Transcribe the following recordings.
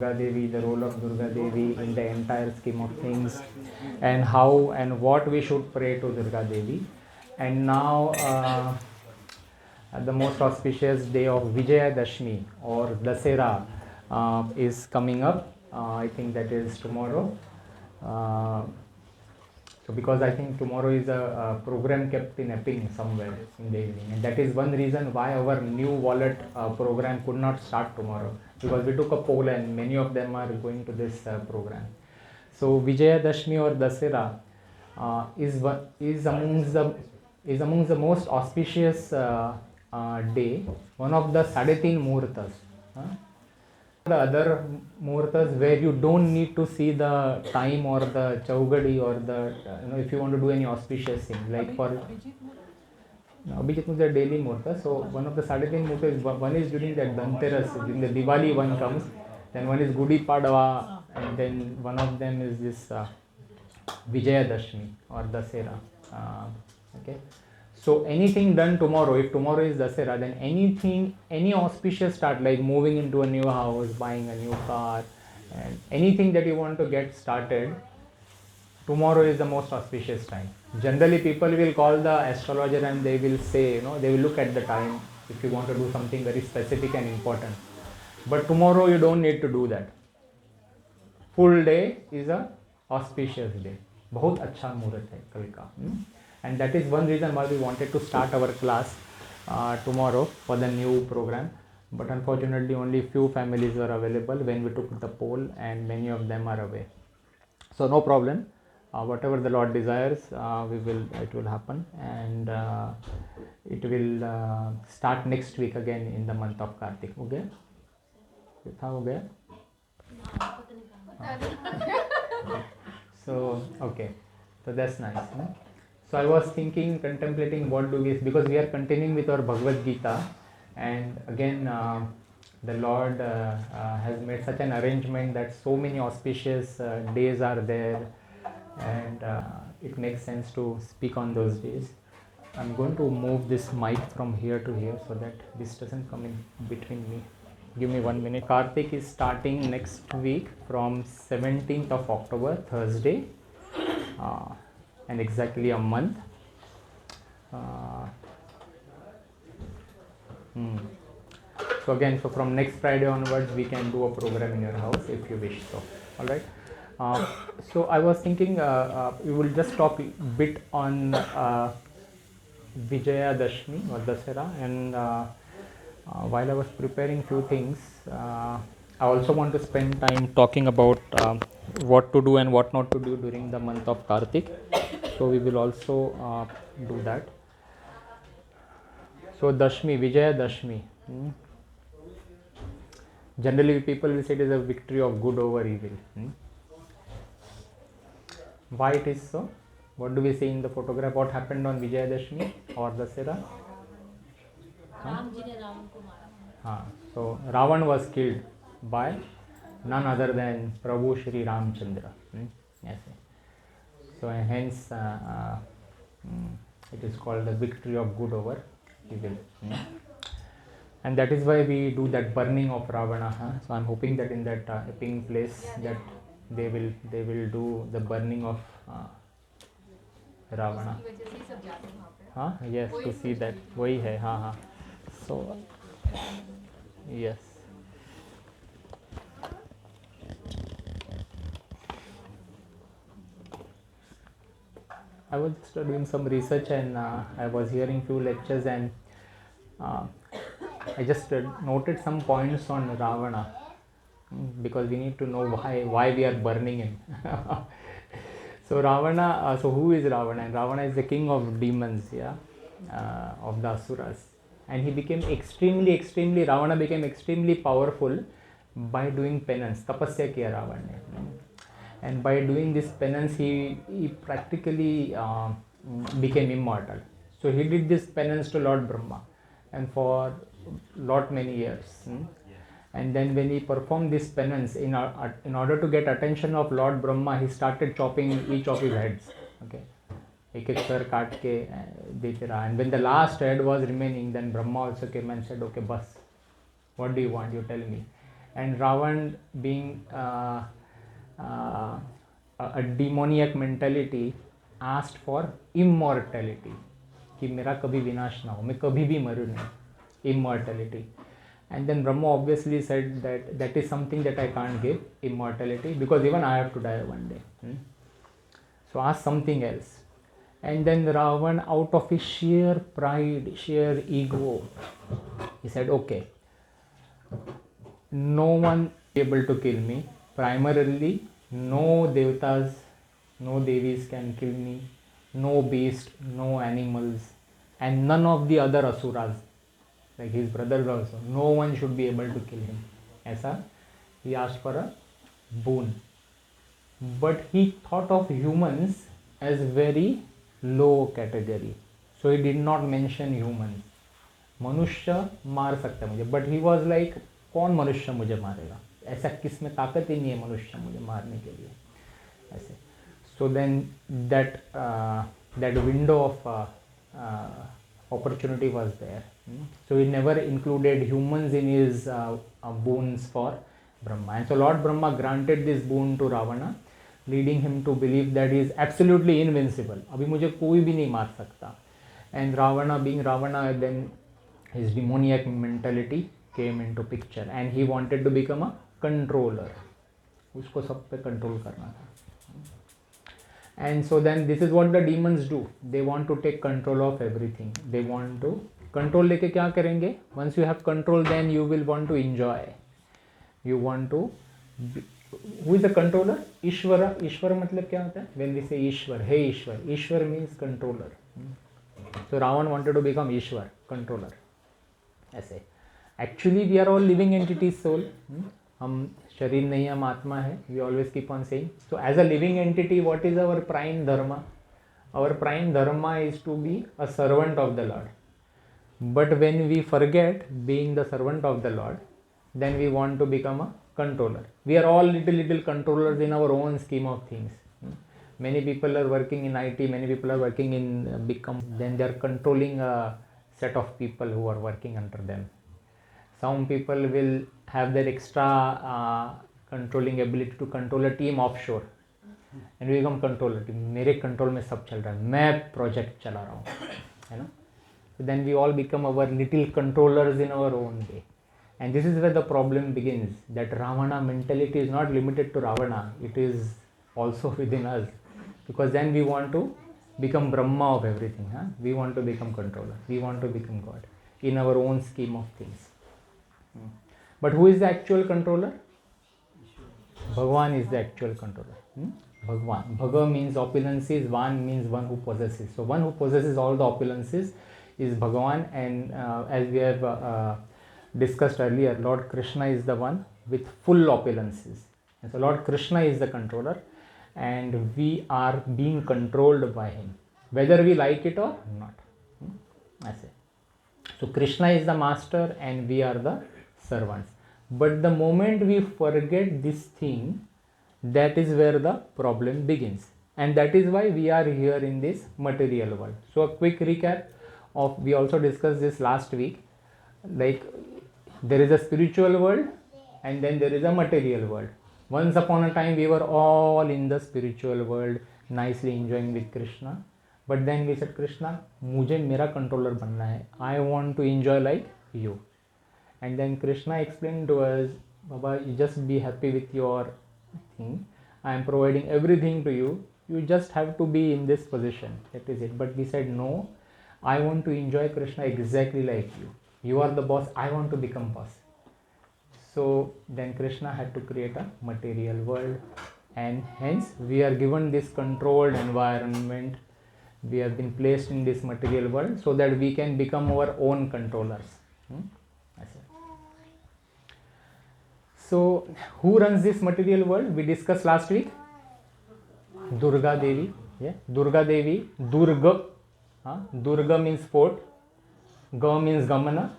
Durga Devi, the role of Durga Devi in the entire scheme of things, and how and what we should pray to Durga Devi. And now the most auspicious day of Vijaya Dashmi or Dasera is coming up. I think that is tomorrow. So because I think tomorrow is a program kept in Epping somewhere in the evening, and that is one reason why our new wallet program could not start tomorrow, because we took a poll and many of them are going to this program. So Vijaya Dashmi or Dasera is amongst the most auspicious day, one of the Sārathi Muhurtas. The other muhurtas where you don't need to see the time or the chaugadi or the if you want to do any auspicious thing, like for Abhijit is a daily muhurta. So one of the Sārathi muhurtas, one is during that Dhanteras, during the Diwali one comes, then one is Gudi Padwa, and then one of them is this Vijaya Dashmi or Dasera. Okay. So anything done tomorrow, if tomorrow is Dasera, then any auspicious start, like moving into a new house, buying a new car, and anything that you want to get started, tomorrow is the most auspicious time. Generally people will call the astrologer and they will say, they will look at the time if you want to do something very specific and important. But tomorrow you don't need to do that. Full day is a auspicious day. बहुत अच्छा मुहूर्त है कल का. And that is one reason why we wanted to start our class tomorrow for the new program. But unfortunately only few families were available when we took the poll, and many of them are away. So no problem. Whatever the Lord desires, it will happen, and it will start next week again in the month of Kartik. Okay? Okay? So okay, so that's nice. So I was thinking, contemplating what do we, because we are continuing with our Bhagavad Gita, and again the Lord has made such an arrangement that so many auspicious days are there, and it makes sense to speak on those days. I'm going to move this mic from here to here so that this doesn't come in between me. Give me 1 minute. Kartik is starting next week from 17th of October, Thursday, and exactly a month. So again, so from next Friday onwards, we can do a program in your house if you wish. So, all right. So I was thinking we will just talk a bit on Vijaya Dashmi or Dasera, and while I was preparing few things, I also want to spend time talking about what to do and what not to do during the month of Kartik. So we will also do that. So Dashmi, Vijaya Dashmi. Generally people will say it is a victory of good over evil. Why it is so? What do we see in the photograph? What happened on Vijaya Dashmi or Dasera? So Ravan was killed by none other than Prabhu Shri Ramchandra. Yes. So hence it is called the victory of good over evil. And that is why we do that burning of Ravana. So I'm hoping that in that Epping place that they will do the burning of Ravana. Yes, to see that. वही है. So yes. I was just doing some research, and I was hearing few lectures, and I just noted some points on Ravana, because we need to know why we are burning him. So Ravana, so who is Ravana? And Ravana is the king of demons, of the Asuras. And he became Ravana became extremely powerful by doing penance. Tapasya kiya Ravana. And by doing this penance, he practically became immortal. So he did this penance to Lord Brahma, and for many years. And then when he performed this penance, in order to get attention of Lord Brahma, he started chopping each of his heads. Okay. एक sir काट के देते रहा, and when the last head was remaining, then Brahma also came and said, okay, bas, what do you want, you tell me. and Ravan being a demoniac mentality asked for immortality, कि मेरा कभी विनाश ना हो, मैं कभी भी मरूँ नहीं, immortality. And then Brahma obviously said that that is something that I can't give, immortality, because even I have to die one day. So ask something else. And then Ravan, out of his sheer pride, sheer ego, he said, okay, no one is able to kill me. Primarily, no devatas, no devis can kill me, no beast, no animals, and none of the other asuras, like his brothers also, no one should be able to kill him. Aisa he asked for a boon. But he thought of humans as very low category, so he did not mention humans. मनुष्य मार सकता है मुझे, but he was like, कौन मनुष्य मुझे मारेगा, ऐसा किस में ताकत ही नहीं है मनुष्य मुझे मारने के लिए, ऐसे. So then that window of opportunity was there. So he never included humans in his boons for Brahma. And so Lord Brahma granted this boon to Ravana, leading him to believe that he is absolutely invincible. अभी मुझे कोई भी नहीं मार सकता. And Ravana, being Ravana, then his demoniac mentality came into picture, and he wanted to become a controller. उसको सब पे control करना था. And so then this is what the demons do. They want to take control of everything. They want to control. लेके क्या करेंगे? Once you have control, then you will want to enjoy. You want to be, who is the controller? Ishvara. Ishvara मतलब क्या होता है? When we say Ishwar, hey Ishwar. Ishwar means controller. So Ravan wanted to become Ishwar, controller. ऐसे. Actually we are all living entities, soul. हम शरीर नहीं, हम आत्मा है. We always keep on saying. So as a living entity, what is our prime dharma? Our prime dharma is to be a servant of the Lord. But when we forget being the servant of the Lord, then we want to become a controller. We are all little controllers in our own scheme of things. Many people are working in IT, many people are working in big companies. Then they are controlling a set of people who are working under them. Some people will have that extra controlling ability to control a team offshore, and we become controller. मेरे control में सब चल रहा है, मैं project चला रहा हूँ, है ना? So then we all become our little controllers in our own way. And this is where the problem begins, that Ravana mentality is not limited to Ravana, it is also within us. Because then we want to become Brahma of everything. We want to become controller, we want to become God in our own scheme of things. But who is the actual controller? Bhagavan is the actual controller. Bhagavan. Bhaga means opulences, Van means one who possesses. So one who possesses all the opulences is Bhagavan, and as we have discussed earlier, Lord Krishna is the one with full opulences. And so Lord Krishna is the controller, and we are being controlled by him, whether we like it or not. That's it. So Krishna is the master and we are the servants. But the moment we forget this thing, that is where the problem begins. And that is why we are here in this material world. So a quick recap of, we also discussed this last week, like there is a spiritual world and then there is a material world. Once upon a time we were all in the spiritual world, nicely enjoying with Krishna. But then we said, Krishna, मुझे मेरा controller बनना है. I want to enjoy like you. And then Krishna explained to us, Baba, you just be happy with your thing. I am providing everything to you. You just have to be in this position. That is it. But we said, no, I want to enjoy Krishna exactly like you. You are the boss. I want to become boss. So then Krishna had to create a material world. And hence we are given this controlled environment. We have been placed in this material world so that we can become our own controllers. That's it. So who runs this material world? We discussed last week. Durga Devi. Yeah, Durga Devi. Durga. Durga means fort. Ga means Gamana.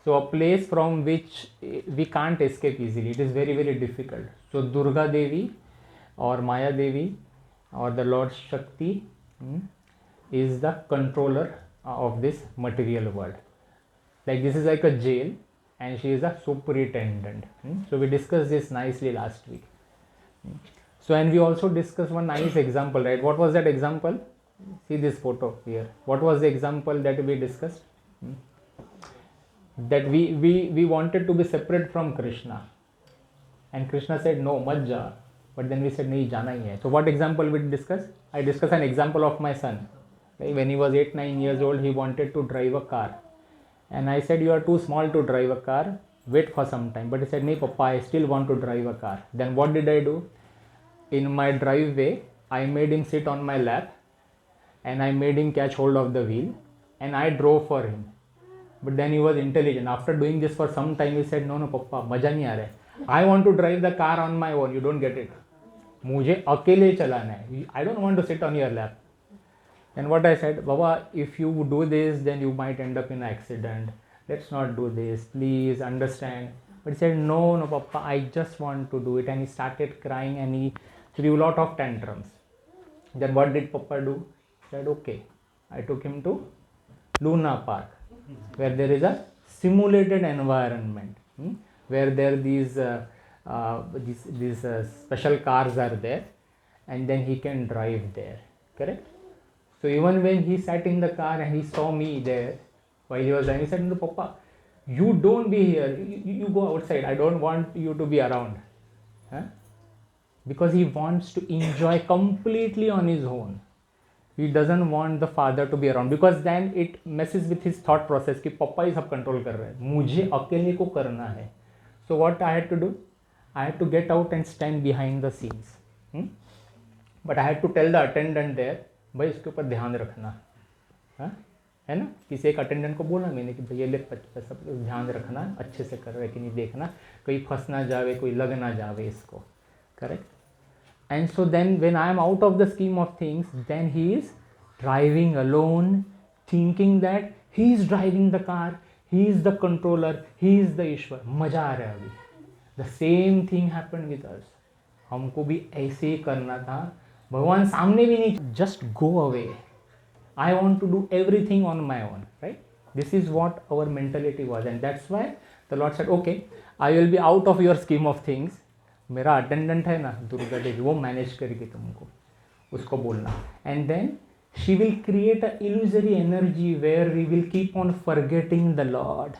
So a place from which we can't escape easily. It is very, very difficult. So Durga Devi or Maya Devi or the Lord Shakti is the controller of this material world. Like this is like a jail, and she is a superintendent. So we discussed this nicely last week. So, and we also discussed one nice example, right? What was that example? See this photo here. What was the example that we discussed? That we wanted to be separate from Krishna, and Krishna said no, mat ja. But then we said nahi, jana hi hai. So what example we discussed? I discussed an example of my son. Right? When he was 8-9 years old, he wanted to drive a car, and I said, you are too small to drive a car, wait for some time. But he said, nahi papa, I still want to drive a car. Then what did I do? In my driveway, I made him sit on my lap, and I made him catch hold of the wheel, and I drove for him. But then he was intelligent. After doing this for some time, he said, no papa, maja nahi aa raha hai. I want to drive the car on my own. You don't get it. मुझे अकेले चलाना है. I don't want to sit on your lap. And what I said, Baba, if you do this, then you might end up in an accident. Let's not do this. Please understand. But he said, no, Papa, I just want to do it. And he started crying and he threw a lot of tantrums. Then what did Papa do? He said, okay. I took him to Luna Park, where there is a simulated environment, where there these special cars are there, and then he can drive there. Correct? So even when he sat in the car and he saw me there while he was driving, he said, no, Papa, you don't be here. You go outside. I don't want you to be around. Huh? Because he wants to enjoy completely on his own. He doesn't want the father to be around, because then it messes with his thought process कि पापा ही सब control कर रहे हैं, मुझे अकेले को करना है. So what I had to do? I had to get out and stand behind the scenes. But I had to tell the attendant there, भाई इसके ऊपर ध्यान रखना, है ना. किसी एक अटेंडेंट को बोला मैंने कि भैया ले सब ध्यान रखना, अच्छे से कर रहे कि नहीं, देखना कहीं फंस ना जावे, कोई लग ना जावे इसको. Correct? And so then when I am out of the scheme of things, then he is driving alone, thinking that he is driving the car, he is the controller, he is the Ishwar. मजा आ रहा है अभी. The same thing happened with us. हमको भी ऐसे ही करना था. भगवान सामने भी नहीं, just go away. I want to do everything on my own, right? This is what our mentality was, and that's why the Lord said, okay, I will be out of your scheme of things. मेरा attendant है ना दुर्गा देवी, वो manage करेगी तुमको, उसको बोलना. And then she will create a illusory energy where we will keep on forgetting the Lord.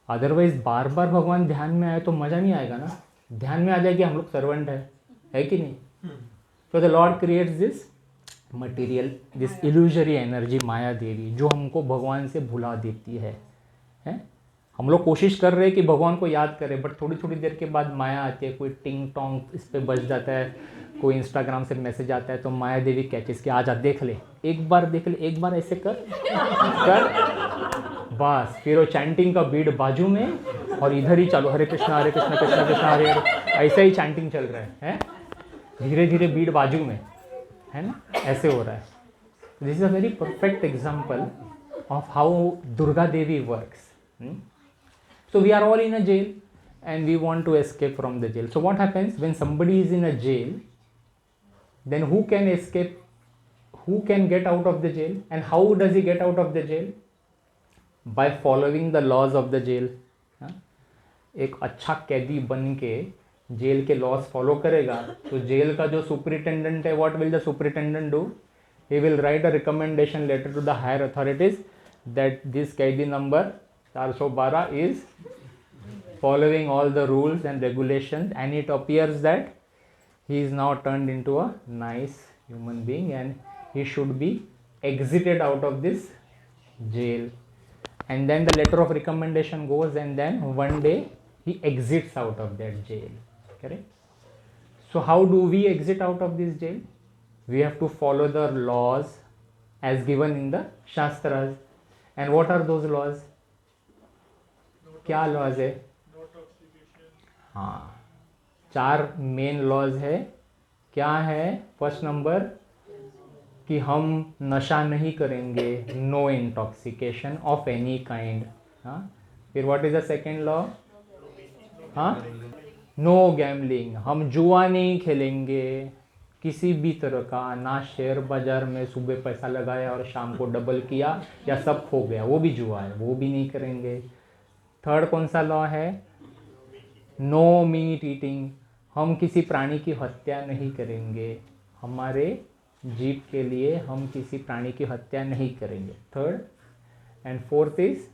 Otherwise बार बार भगवान ध्यान में आए तो मज़ा नहीं आएगा ना. ध्यान में आ जाए कि हम लोग सर्वेंट है कि नहीं. So the Lord creates this material, this illusory energy, Maya Devi, जो हमको भगवान से भुला देती है. हम लोग कोशिश कर रहे हैं कि भगवान को याद करें, बट थोड़ी थोड़ी देर के बाद माया आती है, कोई टिंग टोंग इस पर बज जाता है, कोई इंस्टाग्राम से मैसेज आता है, तो माया देवी कैचेस कि आजा देख ले, एक बार देख ले, एक बार ऐसे कर बस. फिर वो चैंटिंग का बीट बाजू में और इधर ही चालू, हरे कृष्णा कृष्णा कृष्णा हरे हरे, ऐसे ही चैंटिंग चल रहा है, धीरे धीरे बीट बाजू में, है ना, ऐसे हो रहा है. This is a very perfect example of how Durga Devi works. So we are all in a jail and we want to escape from the jail. So what happens when somebody is in a jail? Then who can escape? Who can get out of the jail? And how does he get out of the jail? By following the laws of the jail. एक अच्छा कैदी बन के jail के laws follow करेगा तो jail का जो सुपरिटेंडेंट है, what will the superintendent do? He will write a recommendation letter to the higher authorities that this कैदी number 412 is following all the rules and regulations, and it appears that he is now turned into a nice human being and he should be exited out of this jail. And then the letter of recommendation goes, and then one day he exits out of that jail. Correct? So how do we exit out of this jail? We have to follow the laws as given in the Shastras. And what are those laws? क्या laws है? हाँ, 4 main laws है. क्या है? First number कि हम नशा नहीं करेंगे, no intoxication of any kind. हाँ, फिर what is the second law? हाँ, नो गैम्बलिंग, हम जुआ नहीं खेलेंगे किसी भी तरह का, ना शेयर बाजार में सुबह पैसा लगाया और शाम को डबल किया या सब खो गया, वो भी जुआ है, वो भी नहीं करेंगे. थर्ड कौन सा लॉ है? नो मीट ईटिंग, हम किसी प्राणी की हत्या नहीं करेंगे, हमारे जीव के लिए हम किसी प्राणी की हत्या नहीं करेंगे। Third and fourth is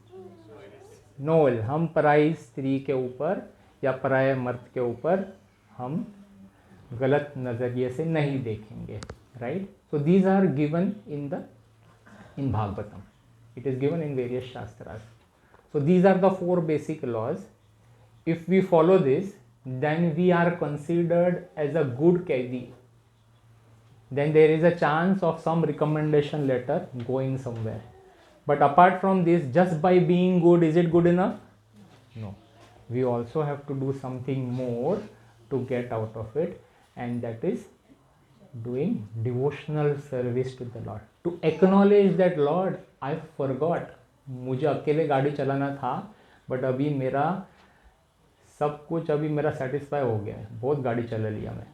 no will, हम पराई स्त्री के ऊपर या पराये मर्द के ऊपर हम गलत नज़रिए से नहीं देखेंगे, right? So these are given in Bhagavatam. It is given in various shastras. So these are the four basic laws. If we follow this, then we are considered as a good kaidi. Then there is a chance of some recommendation letter going somewhere. But apart from this, just by being good, is it good enough? No. We also have to do something more to get out of it, and that is doing devotional service to the Lord. To acknowledge that Lord, I forgot, मुझे अकेले गाड़ी चलाना था, but अभी मेरा सब कुछ अभी मेरा सेटिस्फाई हो गया है, बहुत गाड़ी चला लिया मैं,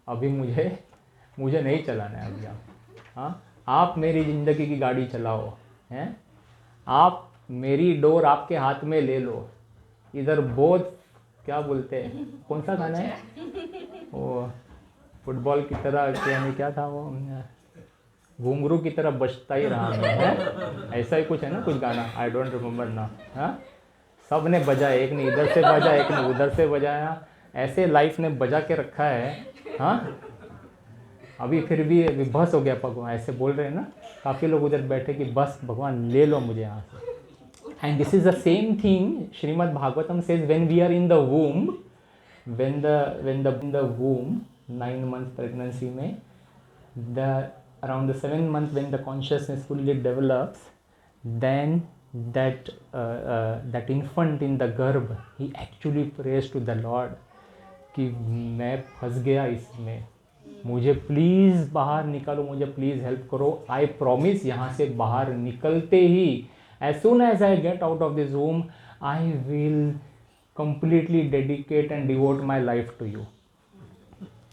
अभी मुझे नहीं चलाना है अभी। हाँ, आप मेरी ज़िंदगी की गाड़ी चलाओ, हैं? आप मेरी डोर आपके हाथ में ले लो। इधर बहुत क्या बोलते हैं, कौन सा गाना है वो, फुटबॉल की तरह, यानी क्या था वो, घुंघरू की तरह बजता ही रहा मैं, है? ऐसा ही कुछ है ना, कुछ गाना, आई डोंट रिमेम्बर ना। हाँ, सब ने बजाया, एक ने इधर से बजाया, एक ने उधर से बजाया, ऐसे लाइफ ने बजा के रखा है। हाँ, अभी फिर भी बस हो गया भगवान, ऐसे बोल रहे हैं ना काफ़ी लोग उधर बैठे कि बस भगवान ले लो मुझे यहाँ से। And this is the same thing Srimad Bhagavatam says, when we are in the womb, when the womb, 9 months pregnancy में, around the 7th month when the consciousness fully develops, then that infant in the गर्भ, he actually prays to the Lord कि मैं फंस गया इसमें, मुझे please बाहर निकालो, मुझे प्लीज़ हेल्प करो। आई प्रॉमिस यहाँ से बाहर निकलते ही, as soon as I get out of this womb, I will completely dedicate and devote my life to you।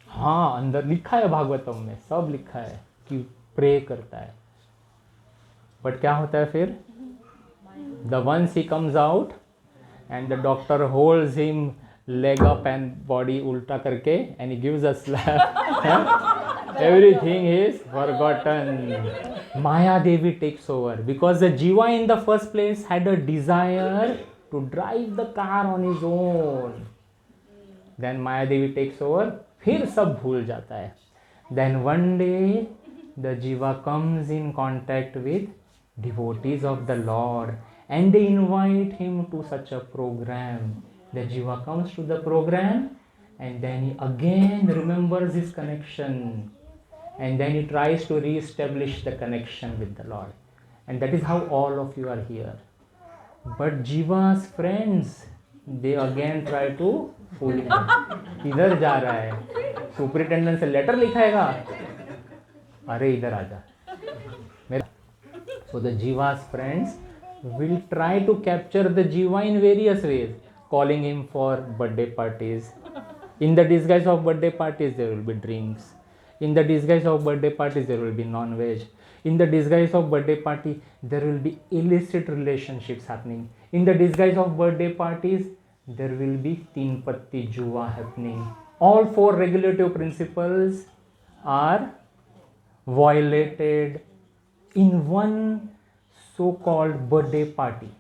हाँ, अंदर लिखा है भागवतम में, सब लिखा है कि प्रे करता है। बट क्या होता है फिर? The once he comes out and the doctor holds him leg up and body उल्टा करके, and he gives a slap, everything is forgotten। Maya Devi takes over because the Jiva in the first place had a desire to drive the car on his own। Then Maya Devi takes over, फिर सब भूल जाता है। Then one day the Jiva comes in contact with devotees of the Lord and they invite him to such a program। The Jiva comes to the program and then he again remembers his connection, and then he tries to re-establish the connection with the Lord, and that is how all of you are here। But Jiva's friends, they again try to fool him। इधर जा रहा है, superintendent से letter लिखाएगा, अरे इधर आजा मेरा। So the Jiva's friends will try to capture the Jiva in various ways, calling him for birthday parties। In the disguise of birthday parties, there will be drinks। In the disguise of birthday parties, there will be non-veg। In the disguise of birthday party, there will be illicit relationships happening। In the disguise of birthday parties, there will be teen patti juwa happening। All four regulative principles are violated in one so-called birthday party।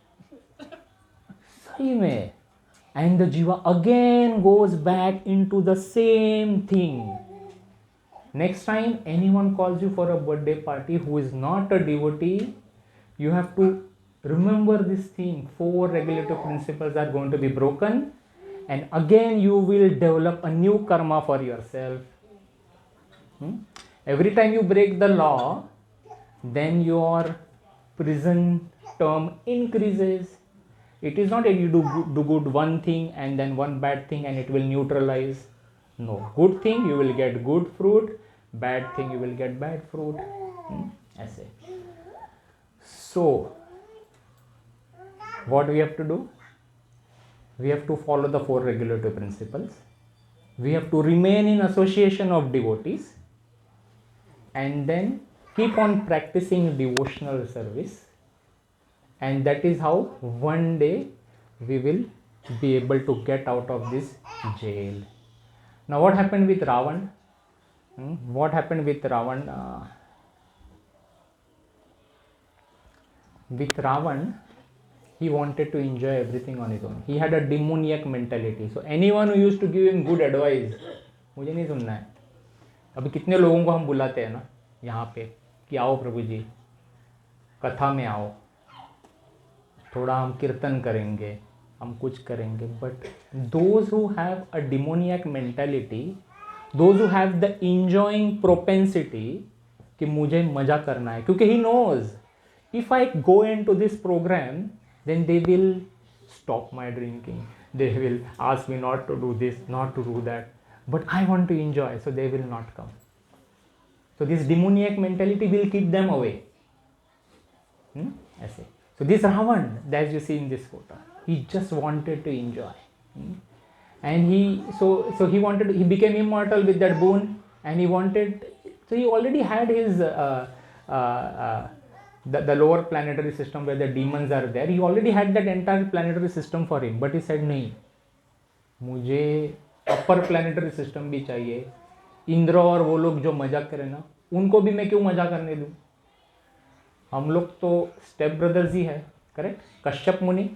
सही में। And the Jiva again goes back into the same thing। Next time anyone calls you for a birthday party who is not a devotee, you have to remember this thing, 4 regulative principles are going to be broken, and again you will develop a new karma for yourself। Every time you break the law, then your prison term increases। It is not that you do good one thing and then one bad thing and it will neutralize। No, good thing you will get good fruit, bad thing you will get bad fruit। ऐसे। So what we have to do? We have to follow the 4 regulative principles। We have to remain in association of devotees, and then keep on practicing devotional service, and that is how one day we will be able to get out of this jail. Now what happened with Ravan? What happened with Ravan? With Ravan, he wanted to enjoy everything on his own. He had a demoniac mentality. So anyone who used to give him good advice, मुझे नहीं सुनना है. अभी कितने लोगों को हम बुलाते हैं ना यहाँ पे कि आओ प्रभु जी, कथा में आओ, थोड़ा हम कीर्तन करेंगे, हम कुछ करेंगे. But those who have a demoniac mentality, those who have the enjoying propensity कि मुझे मजा करना है, क्योंकि he knows if I go into this program then they will stop my drinking, they will ask me not to do this, not to do that, but I want to enjoy, so they will not come. So this demoniac mentality will keep them away. ऐसे. So this Ravan, as you see in this photo, he just wanted to enjoy, and he became immortal with that boon, and he wanted, so he already had his the lower planetary system where the demons are there. He already had that entire planetary system for him, but he said नहीं, मुझे अपर planetary system भी चाहिए. इंद्र और वो लोग जो मजा करें ना, उनको भी मैं क्यों मजा करने दूँ. हम लोग तो स्टेप ब्रदर्स ही है, करेक्ट. कश्यप मुनि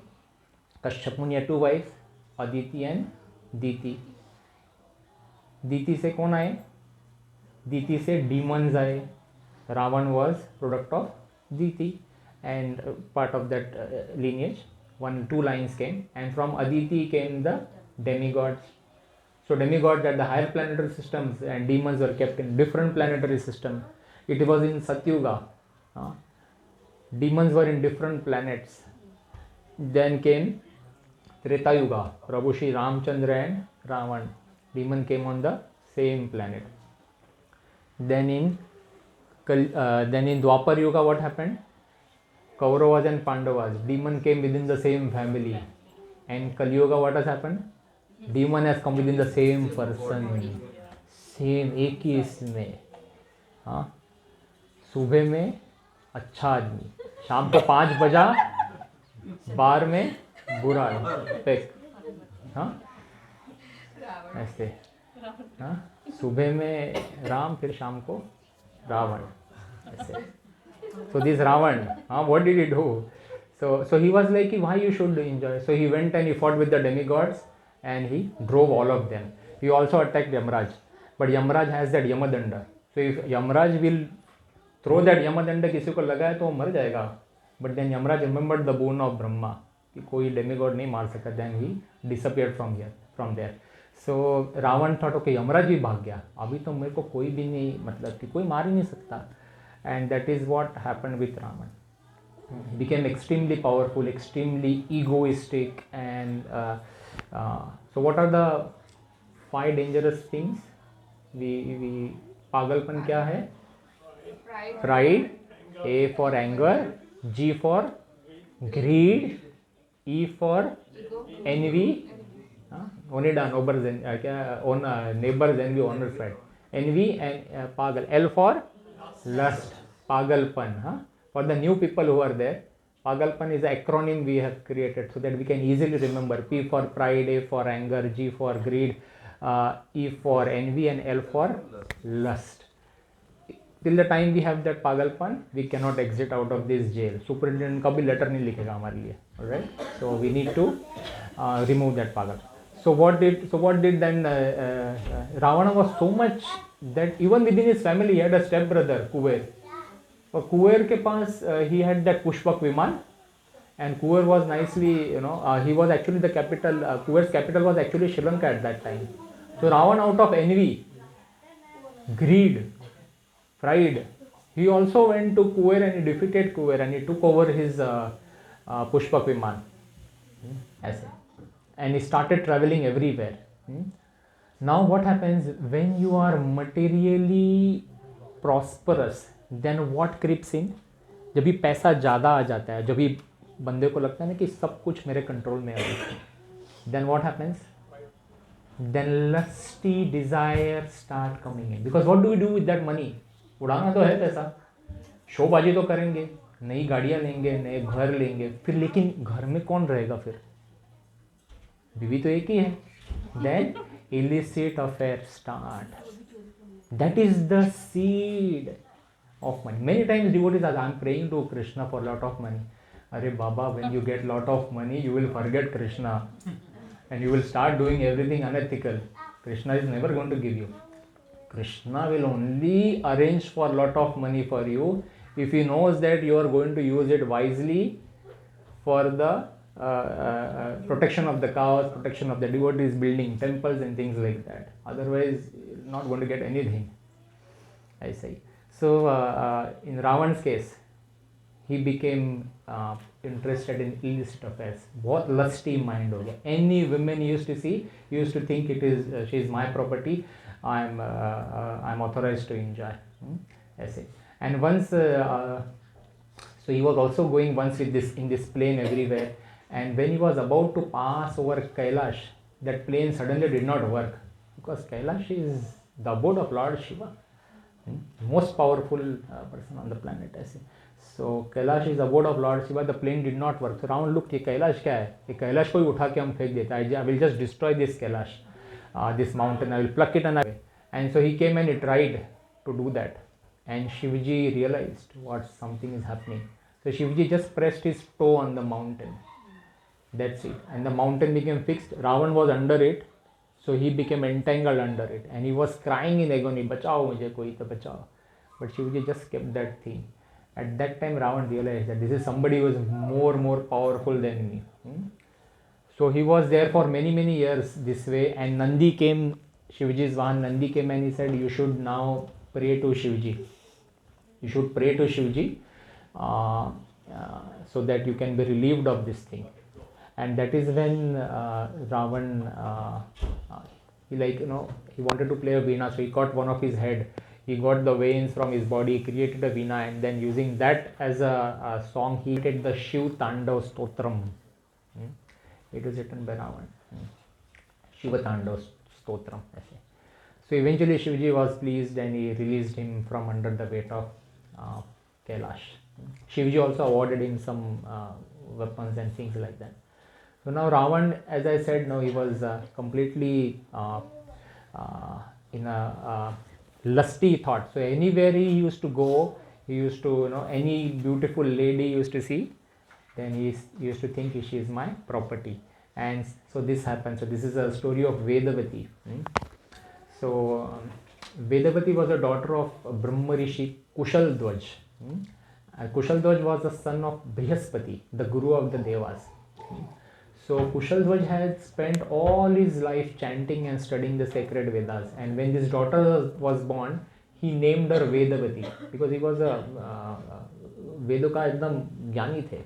had 2 wives, Aditi and Diti. Diti से कौन आए? दीति से डीमंस आए. Ravana was product of Diti, and part of that lineage, 2 lines came, and from Aditi came the demigods. So demigods at the higher planetary systems, and demons were kept in different planetary systems. It was in Satyuga. Demons were in different planets. Then came Treta Yuga. Prabhu Shri Ramchandra and Ravan. Demon came on the same planet. Then in Dwapar Yuga, what happened? Kauravas and Pandavas. Demon came within the same family. And Kali Yuga, what has happened? Demon has come within the same person. Same, एक ही इसमें. हाँ, सुबह में अच्छा आदमी, शाम को 5 बजा बार में बुरा फेक. हाँ, ऐसे. हाँ, सुबह में राम, फिर शाम को Ravan. So this Ravan, what did he do? So he was like, why you should enjoy? So he went and he fought with the demigods and he drove all of them. He also attacked Yamraj, but Yamraj has that Yamadanda. So if Yamraj will throw that Yamadanda किसी को लगाए तो वो मर जाएगा. But then Yamraj remembered the boon of Brahma कि कोई demigod नहीं मार सकता. Then he disappeared from there. So Ravan thought, okay, Yamraj भी भाग गया, अभी तो मेरे को कोई भी नहीं, मतलब कि कोई मार ही नहीं सकता. And that is what happened with Ravan. He became extremely powerful, extremely egoistic, and so what are the 5 dangerous things? We पागलपन क्या है? Pride. A for anger, G for greed, E for envy. Only done neighbors envy, honor pride. Envy and pagal. L for lust, pagalpan. For the new people who are there, pagalpan is an acronym we have created so that we can easily remember. P for pride, A for anger, G for greed, E for envy, and L for lust. Till the time we have that pagalpan, we cannot exit out of this jail. Superintendent का भी letter नहीं लिखेगा हमारे लिए. Alright, so we need to remove that pagal. So what did then Ravana was so much that even within his family he had a step brother Kuver. For Kuver के पास he had that Pushpak Viman, and Kuver was nicely, he was actually the capital. Kuver's capital was actually Sri Lanka at that time. So Ravana, out of envy, greed, pride, he also went to Kuver and he defeated Kuver and he took over his Pushpak Viman. And he started traveling everywhere. Now what happens when you are materially prosperous, then what creeps in? जब भी पैसा ज़्यादा आ जाता है, जब भी बंदे को लगता है ना कि सब कुछ मेरे कंट्रोल में है, then what happens? Then lusty desires start coming in. Because what do we do with that money? उड़ाना तो है पैसा, शोबाजी तो करेंगे, नई गाड़ियाँ लेंगे, नए घर लेंगे, फिर लेकिन घर में कौन रहेगा फिर? बीवी तो एक ही है. Then illicit affair start. That is the seed of money. Many times devotees ask, I'm praying to Krishna for a lot of money. Arey Baba, when you get lot of money, you will forget Krishna and you will start doing everything unethical. Krishna is never going to give you. Krishna will only arrange for a lot of money for you if he knows that you are going to use it wisely for the protection of the cows, protection of the devotees, building temples and things like that. Otherwise, you're not going to get anything, I say. So, in Ravan's case, he became interested in illicit affairs. बहुत lusty mind हो गया. Any women he used to see, he used to think it is she is my property. I'm authorized to enjoy. ऐसे. And once, so he was also going once with this in this plane everywhere. And when he was about to pass over Kailash, that plane suddenly did not work because Kailash is the abode of Lord Shiva, most powerful person on the planet. ऐसे. So Kailash is the abode of Lord Shiva. The plane did not work. So Ravan looked, ये Kailash क्या है? ये Kailash को ही उठा के हम फेंक देते हैं. I will just destroy this Kailash, this mountain. I will pluck it and away. And so he came and he tried to do that. And Shivji realized what something is happening. So Shivji just pressed his toe on the mountain. That's it. And the mountain became fixed. Ravan was under it. So he became entangled under it. And he was crying in agony, bachao mujhe koi to bachao. But Shivji just kept that thing. At that time Ravan realized that this is somebody who is more powerful than me. So he was there for many years this way. And Nandi came, Shivji's Vahan Nandi came and he said, you should now pray to Shivji. You should pray to Shivji so that you can be relieved of this thing. And that is when Ravan, he wanted to play a veena, so he cut one of his head. He got the veins from his body, created a veena, and then using that as a song, he created the Shiv Tandav Stotram. It was written by Ravan. Shiva Tandav Stotram. So eventually Shivji was pleased and he released him from under the weight of Kailash. Shivji also awarded him some weapons and things like that. So now Ravan, as I said, now he was completely in a lusty thought. So anywhere he used to go, he used to, any beautiful lady he used to see, then he used to think she is my property. And so this happened. So this is a story of Vedavati. So Vedavati was a daughter of Brahma Rishi Kushal Dwaj. Kushal Dwaj was the son of Brihaspati, the guru of the Devas. So Kushal Dwaj had spent all his life chanting and studying the sacred Vedas. And when this daughter was born, he named her Vedavati because he was a Vedo ka ekdam jnani the.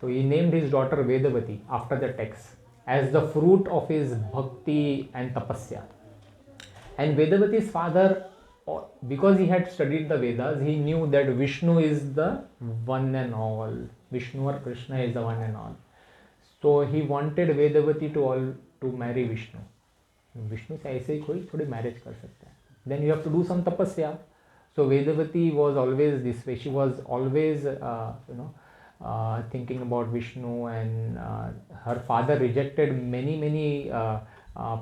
So he named his daughter Vedavati after the text as the fruit of his bhakti and tapasya. And Vedavati's father, because he had studied the Vedas, he knew that Vishnu is the one and all. Vishnu or Krishna is the one and all. So he wanted Vedavati to marry Vishnu. Vishnu से ऐसे ही कोई थोड़ी marriage कर सकता है. Then you have to do some tapasya. So Vedavati was always this way. She was always thinking about Vishnu, and her father rejected many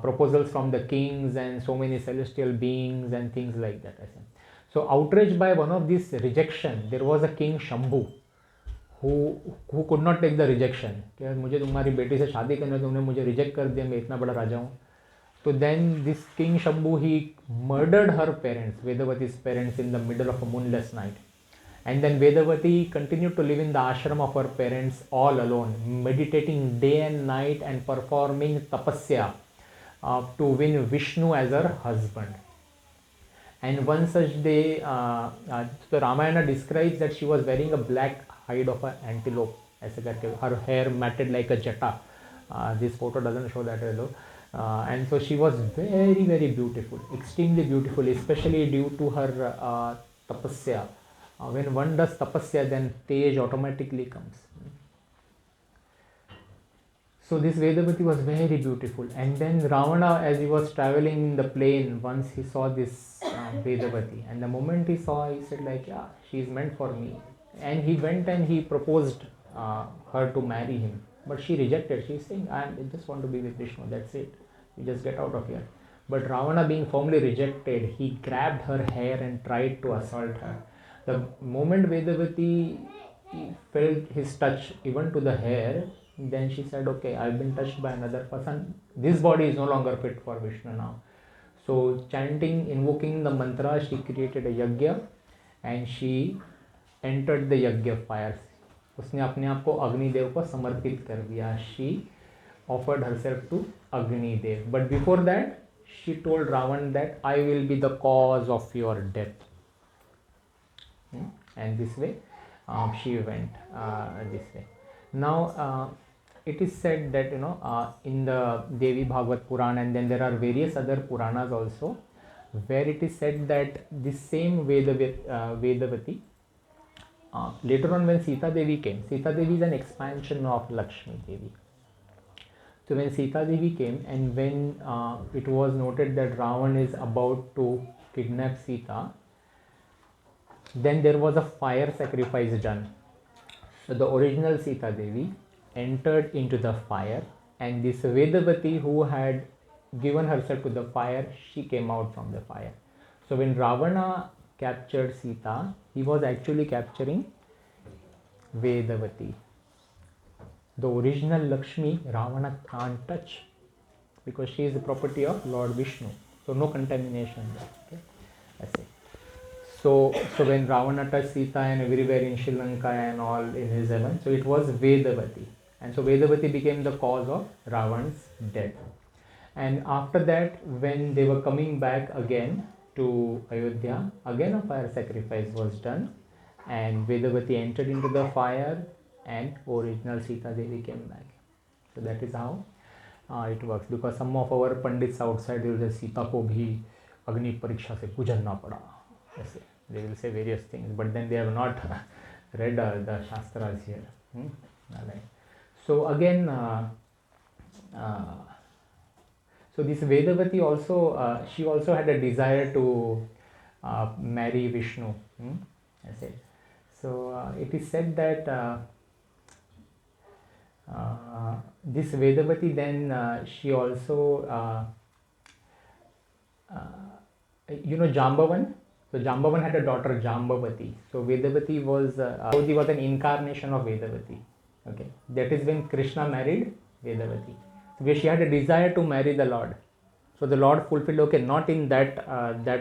proposals from the kings and so many celestial beings and things like that. So outraged by one of these rejection, there was a king Shambhu who could not take the rejection. कि मुझे तुम्हारी बेटी से शादी करना है, तुमने मुझे reject कर दिया, मैं इतना बड़ा राजा हूँ. So then this king Shambhu, he murdered her parents, Vedavati's parents, in the middle of a moonless night. And then Vedavati continued to live in the ashram of her parents all alone, meditating day and night and performing tapasya to win Vishnu as her husband. And one such day, the Ramayana describes that she was wearing a black hide of an antelope. ऐसे करके, her hair matted like a jata. This photo doesn't show that though. And so she was very beautiful, extremely beautiful, especially due to her tapasya. When one does tapasya, then tej automatically comes. So this Vedavati was very beautiful. And then Ravana, as he was traveling in the plane, once he saw this Vedavati. And the moment he saw, he said like, yeah, she is meant for me. And he went and he proposed her to marry him. But she rejected. She's saying, I just want to be with Vishnu, that's it. You just get out of here. But Ravana, being firmly rejected, he grabbed her hair and tried to assault her. The moment Vedavati felt his touch even to the hair, then she said, okay, I've been touched by another person. This body is no longer fit for Vishnu now. So chanting, invoking the mantra, she created a yajna and she entered the yajna fire. उसने अपने आप को अग्निदेव को समर्पित कर दिया. She offered herself to Agnidev. But before that, she told Ravan that I will be the cause of your death. And this way, she went this way. Now, it is said that, in the Devi Bhagavad Puran, and then there are various other Puranas also, where it is said that this same Vedavati, later on when Sita Devi came, Sita Devi is an expansion of Lakshmi Devi. So when Sita Devi came, and when it was noted that Ravan is about to kidnap Sita, then there was a fire sacrifice done. So the original Sita Devi entered into the fire, and this Vedavati who had given herself to the fire, she came out from the fire. So when Ravana captured Sita, he was actually capturing Vedavati. The original Lakshmi, Ravana can't touch because she is the property of Lord Vishnu. So no contamination there. Okay? That's it. So when Ravana touched Sita and everywhere in Sri Lanka and all in his heaven, so it was Vedavati. And so Vedavati became the cause of Ravan's death. And after that, when they were coming back again to Ayodhya, again a fire sacrifice was done, and Vedavati entered into the fire, and original Sita Devi came back. So that is how it works. Because some of our Pandits outside, they will say Sita ko bhi Agni Pariksha se gujarna pada. They will say various things, but then they have not read the Shastras here. So again, so this Vedavati also, she also had a desire to marry Vishnu. I said. So it is said that this Vedavati then she also, Jambavan. So Jambavan had a daughter Jambavati. So Vedavati was an incarnation of Vedavati. Okay, that is when Krishna married Vedavati. Where she had a desire to marry the Lord. So the Lord fulfilled, okay, not in that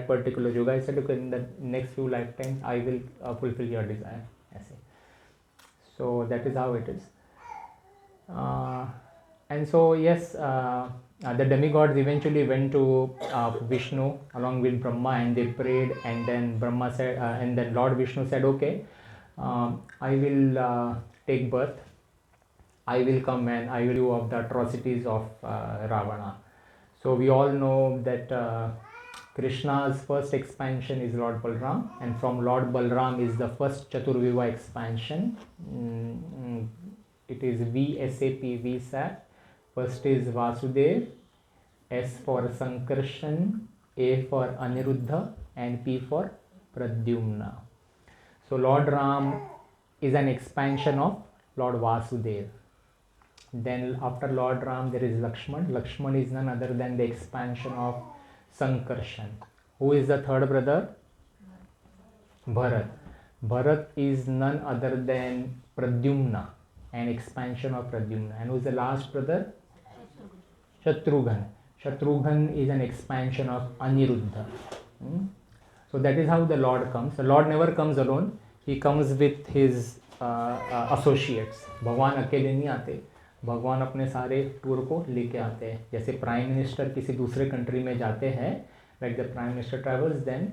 particular yuga. I said, okay, in the next few lifetimes, I will fulfill your desire. I say. So that is how it is. And so, yes, the demigods eventually went to Vishnu along with Brahma, and they prayed, and then Brahma said, and then Lord Vishnu said, okay, I will take birth. I will come and I will do of the atrocities of Ravana. So we all know that Krishna's first expansion is Lord Balram, and from Lord Balram is the first Chaturviva expansion. It is VSAP, VSAP. First is Vasudev, S for Sankarshan, A for Aniruddha, and P for Pradyumna. So Lord Ram is an expansion of Lord Vasudev. Then after Lord Ram there is Lakshman. Lakshman is none other than the expansion of Sankarshan. Who is the third brother? Bharat. Bharat is none other than Pradyumna, an expansion of Pradyumna. And who is the last brother? Shatrughan. Shatrughan is an expansion of Aniruddha. So that is how the Lord comes. The Lord never comes alone. He comes with his associates. भगवान अकेले नहीं आते. भगवान अपने सारे tour को लेके आते हैं. जैसे प्राइम मिनिस्टर किसी दूसरे कंट्री में जाते हैं, like the prime minister travels, then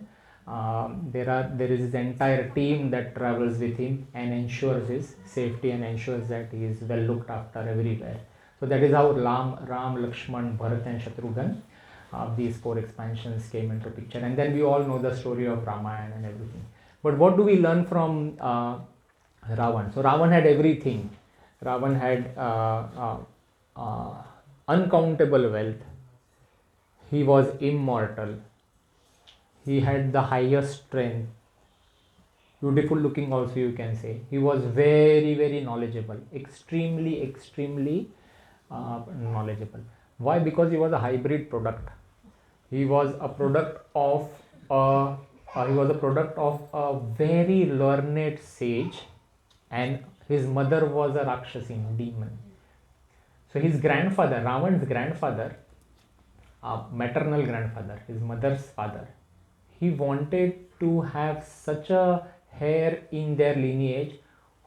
there is this entire team that travels with him and ensures his safety and ensures that he is well looked after everywhere. So that is how Ram, Lakshman, Bharat and Shatrughan, these four expansions came into picture. And then we all know the story of Ramayana and everything. But what do we learn from Ravan? So Ravan had everything. Ravan had uncountable wealth. He was immortal. He had the highest strength. beautiful looking also, you can say. He was very, very knowledgeable, extremely knowledgeable. Why? Because he was a hybrid product. He was a product of a very learned sage, and his mother was a Rakshasi, demon. So his grandfather, Ravan's grandfather, maternal grandfather, his mother's father, he wanted to have such a heir in their lineage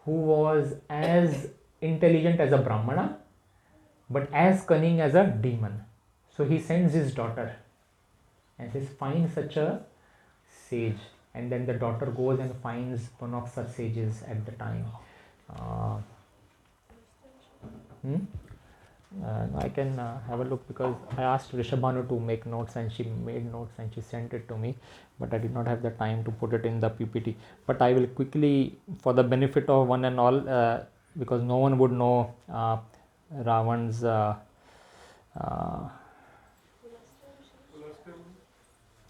who was as intelligent as a Brahmana but as cunning as a demon. So he sends his daughter and says, find such a sage. And then the daughter goes and finds one of such sages at the time. I can have a look, because I asked Rishabhanu to make notes and she made notes and she sent it to me, but I did not have the time to put it in the PPT. But I will quickly, for the benefit of one and all, because no one would know Ravan's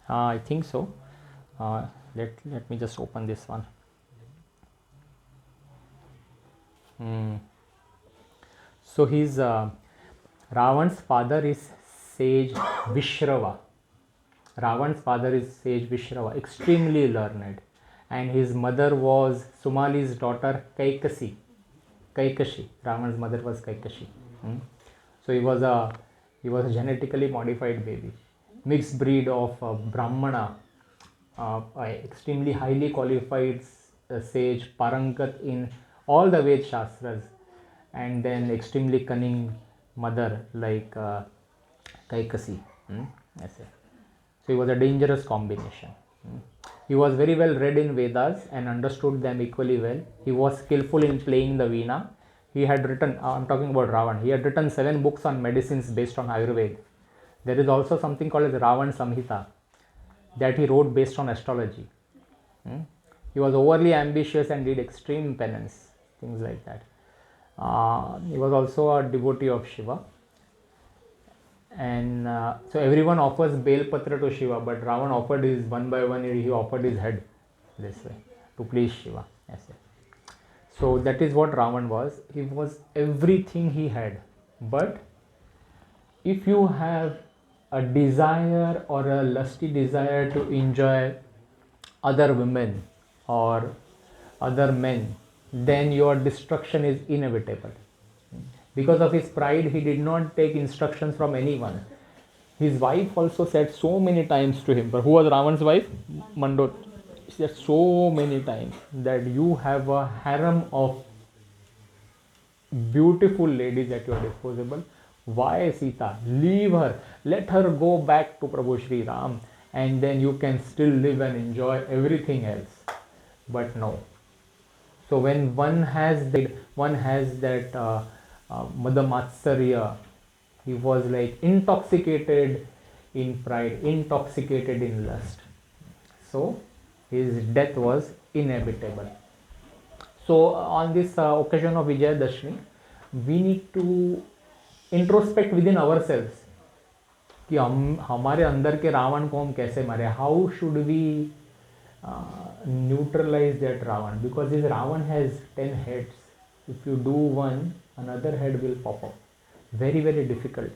I think so. Let me just open this one. So his Ravan's father is sage Vishrava. Ravan's father is sage Vishrava, extremely learned, and his mother was Sumali's daughter Kaikashi. Ravan's mother was Kaikashi. So he was a genetically modified baby, mixed breed of Brahmana, extremely highly qualified sage, Parangat in all the Ved Shastras, and then extremely cunning mother like Kaikashi. So he was a dangerous combination. He was very well read in Vedas and understood them equally well. He was skillful in playing the veena. He had written, I'm talking about Ravan, he had written 7 books on medicines based on Ayurveda. There is also something called as Ravan Samhita that he wrote based on astrology. He was overly ambitious and did extreme penance, things like that. He was also a devotee of Shiva. And so everyone offers Bel Patra to Shiva, but Ravan offered his one by one, he offered his head this way to please Shiva. So that is what Ravan was. He was everything he had. But if you have a desire or a lusty desire to enjoy other women or other men, then your destruction is inevitable. Because of his pride, he did not take instructions from anyone. His wife also said so many times to him, but who was Ravan's wife? Mandot. She said so many times that you have a harem of beautiful ladies at your disposal. Why Sita? Leave her. Let her go back to Prabhu Shri Ram, and then you can still live and enjoy everything else. But no. So when one has that Madamatsarya, he was like intoxicated in pride, intoxicated in lust. So his death was inevitable. So on this occasion of Vijaya Dashmi, we need to introspect within ourselves कि हमारे अंदर के रावण को हम कैसे मारे. How should we neutralize that Ravan? Because this Ravan has 10 heads. If you do one, another head will pop up. Very, very difficult.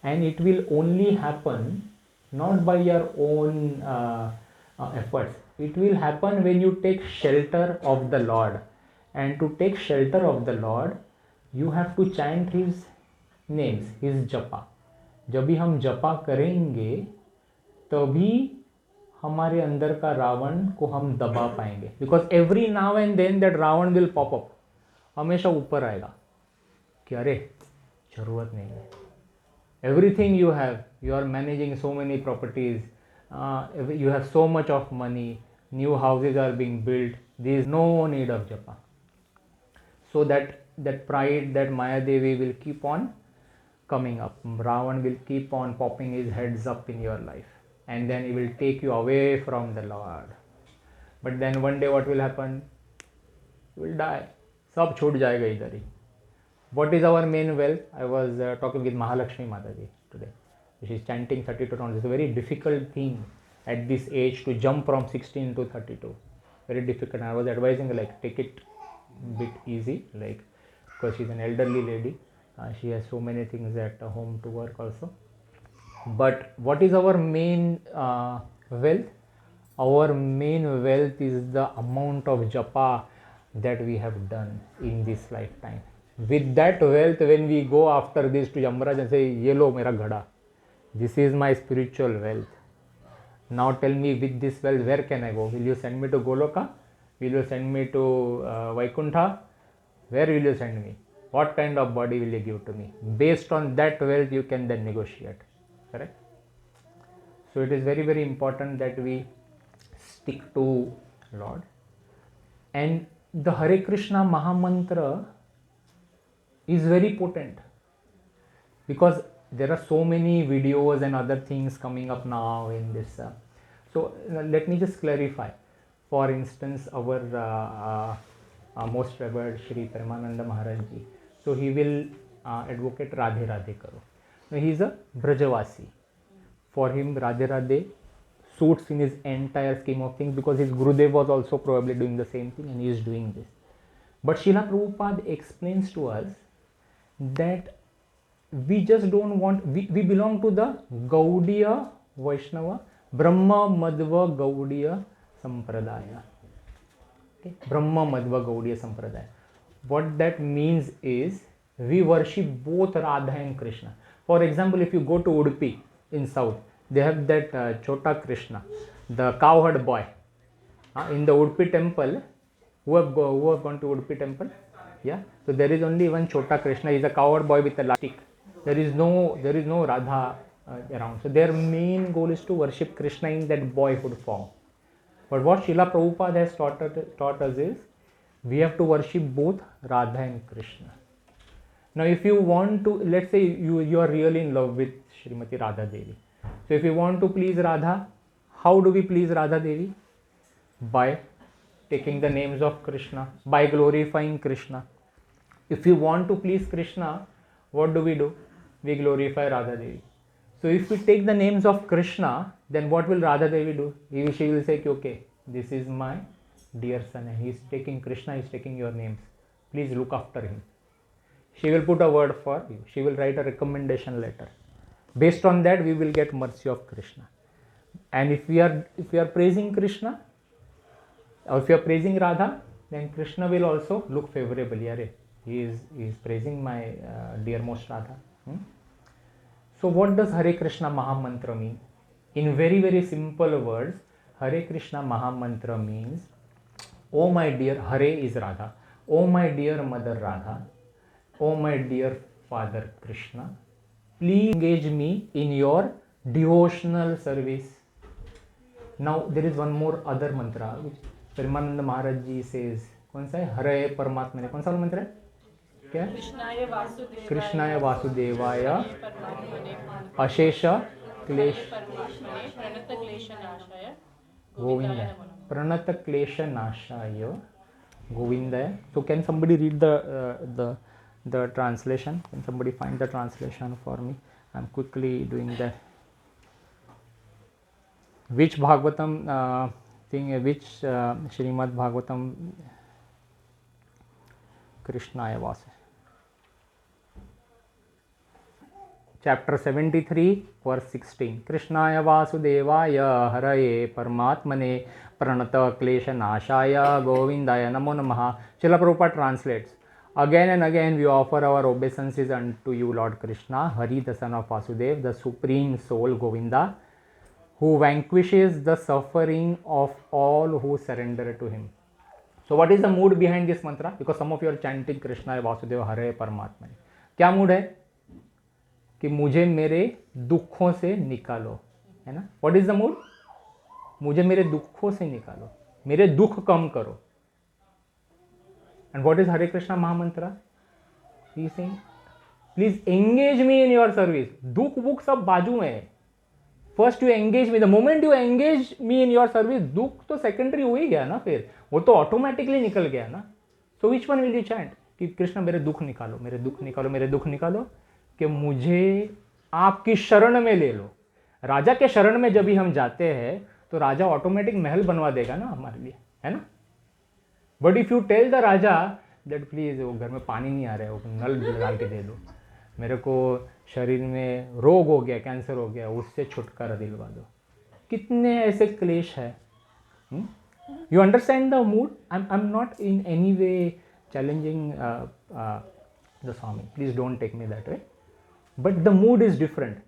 And it will only happen not by your own efforts. It will happen when you take shelter of the Lord. And to take shelter of the Lord, you have to chant his names, his japa. जब भी हम जपा करेंगे तभी हमारे अंदर का रावण को हम दबा पाएंगे. Because every now and then that Ravana will pop up. हमेशा ऊपर आएगा कि अरे जरूरत नहीं है. Everything you have, you are managing so many properties, you have so much of money, new houses are being built, there is no need of japa. So that pride, that Maya Devi will keep on coming up. Ravan will keep on popping his heads up in your life, and then he will take you away from the Lord. But then one day what will happen? You will die. सब छूट जाएगा इधर ही. What is our main wealth? I was talking with Mahalakshmi Mataji today. She is chanting 32 rounds. It's a very difficult thing at this age to jump from 16 to 32. very difficult. I was advising like take it bit easy, like because she's an elderly lady, she has so many things at home to work also. But what is our main wealth? Our main wealth is the amount of japa that we have done in this lifetime. With that wealth, when we go after this to Yamraj and say, ye lo mera ghada, this is my spiritual wealth. Now tell me, with this wealth, where can I go? Will you send me to Goloka? Will you send me to Vaikuntha? Where will you send me? What kind of body will you give to me? Based on that wealth, you can then negotiate. Correct? So it is very, very important that we stick to Lord. And the Hare Krishna Mahamantra is very potent, because there are so many videos and other things coming up now in this. So let me just clarify. For instance, our most revered Shri Paramananda Maharaj Ji. So he will advocate Radhe Radhe Karo. Now he is a Brajavasi. For him, Radhe Radhe suits in his entire scheme of things, because his Gurudev was also probably doing the same thing and he is doing this. But Srila Prabhupada explains to us that we just don't want, we belong to the Gaudiya Vaishnava Brahma Madhva Gaudiya Sampradaya. Okay? Brahma Madhva Gaudiya Sampradaya. What that means is we worship both Radha and Krishna. For example, if you go to Udupi in South, they have that Chota Krishna, the cowherd boy. In the Udupi temple, who have gone to Udupi temple? Yeah. So there is only one Chota Krishna. He is a cowherd boy with a stick. There is no Radha around. So their main goal is to worship Krishna in that boyhood form. But what Srila Prabhupada has taught us is we have to worship both Radha and Krishna. Now if you want to, let's say you are really in love with Srimati Radha Devi. So if you want to please Radha, how do we please Radha Devi? By taking the names of Krishna, by glorifying Krishna. If you want to please Krishna, what do? We glorify Radha Devi. So if we take the names of Krishna, then what will Radha Devi do? She will say, okay, this is my dear son and he is taking Krishna, he is taking your names. Please look after him. She will put a word for you. She will write a recommendation letter. Based on that, we will get mercy of Krishna. And if we are praising Krishna, or if you are praising Radha, then Krishna will also look favorably. He is praising my dearmost Radha. So what does Hare Krishna Mahamantra mean? In very, very simple words, Hare Krishna Mahamantra means, oh my dear, Hare is Radha, oh my dear mother Radha, oh my dear father Krishna, please engage me in your devotional service. Now there is one more other mantra which Paramananda Maharaj Ji says. कौन सा है? हरे परमात्मा ने. कौन सा मंत्र है? क्या? कृष्णाय वासुदेवाय अशेष क्लेश गोविंदाय प्रणत क्लेश नाशाय गोविंदाय. So can somebody read the translation? Can somebody find the translation for me? I'm quickly doing that. Which Bhagavatam which Srimad Bhagavatam Krishnaya Vasa? Chapter 73, verse 16. Krishnaya Vasudevaya Haraye Paramatmane Pranata Klesha Nashaya Govindaya Namo Namaha. Srila Prabhupada translates. Again and again we offer our obeisances unto you, Lord Krishna, Hari, the son of Vasudev, the supreme soul Govinda, who vanquishes the suffering of all who surrender to him. So what is the mood behind this mantra? Because some of you are chanting Krishna Vasudeva Hare Paramatmane. क्या mood है? कि मुझे मेरे दुखों से निकालो, है ना? What is the mood? मुझे मेरे दुखों से निकालो, मेरे दुख कम करो. And what is Hare Krishna Mahamantra? He is saying, please engage me in your service. दुख वुख सब बाजू में है. First you engage me. The moment you engage me in your service, दुख तो secondary हो ही गया ना, फिर वो तो automatically निकल गया ना. So which one will you chant? कि कृष्ण मेरे दुख निकालो, मेरे दुख निकालो, मेरे दुख निकालो, कि मुझे आपकी शरण में ले लो. राजा के शरण में जब भी हम जाते हैं तो राजा ऑटोमेटिक महल बनवा देगा ना हमारे लिए, है ना. But if you tell the raja that please वो घर में पानी नहीं आ रहा है, वो नल डाल के दे दो, मेरे को शरीर में रोग हो गया, कैंसर हो गया, उससे छुटकारा दिलवा दो, कितने ऐसे क्लेश है. You understand the mood? I'm not in any way challenging the Swami. Please don't take me that way. But the mood is different.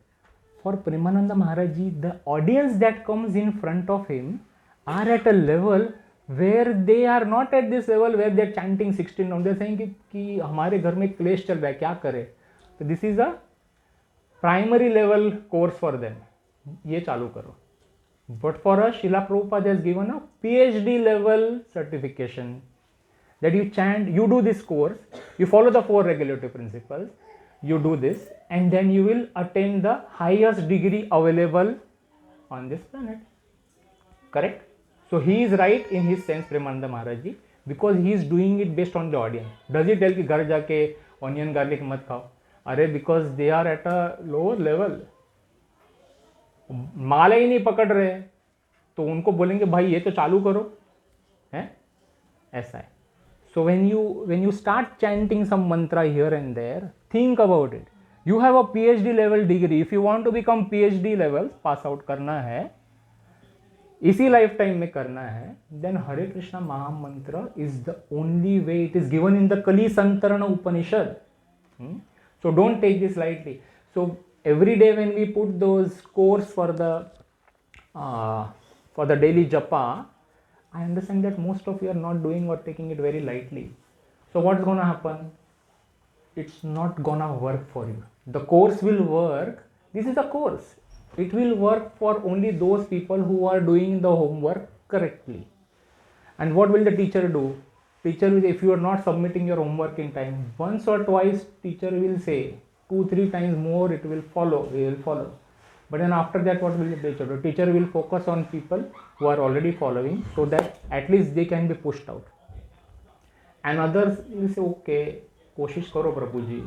For Premananda Maharaj Ji, the audience that comes in front of him are at a level where they are not at this level where they are chanting 16 rounds. They are saying कि हमारे घर में क्लेश चल रहा है, क्या करें. So this is a primary level course for them. ये चालू करो. But for us, Srila Prabhupada has given a PhD level certification that you chant, you do this course, you follow the 4 regulative principles, you do this, and then you will attain the highest degree available on this planet. Correct? So he is right in his sense, Premananda Maharaj Ji, because he is doing it based on the audience. Does he tell कि घर जाके onion garlic मत खाओ? अरे because they are at a lower level. माला ही नहीं पकड़ रहे तो उनको बोलेंगे भाई ये तो चालू करो, है ऐसा है. So when you start chanting some mantra here and there, think about it. You have a PhD level degree. If you want to become PhD level, pass out करना है, इसी लाइफ टाइम में करना है, then Hare Krishna Mahamantra is the only way. It is given in the Kali Santarana Upanishad. So don't take this lightly. So every day when we put those scores for the daily japa, I understand that most of you are not doing or taking it very lightly. So what's gonna happen? It's not gonna work for you. The course will work. This is a course. It will work for only those people who are doing the homework correctly. And what will the teacher do? Teacher will, if you are not submitting your homework in time, once or twice teacher will say, 2-3 times more it will follow, he will follow. But then after that what will the teacher do? Teacher will focus on people who are already following so that at least they can be pushed out. And others will say, okay, कोशिश करो प्रभु जी,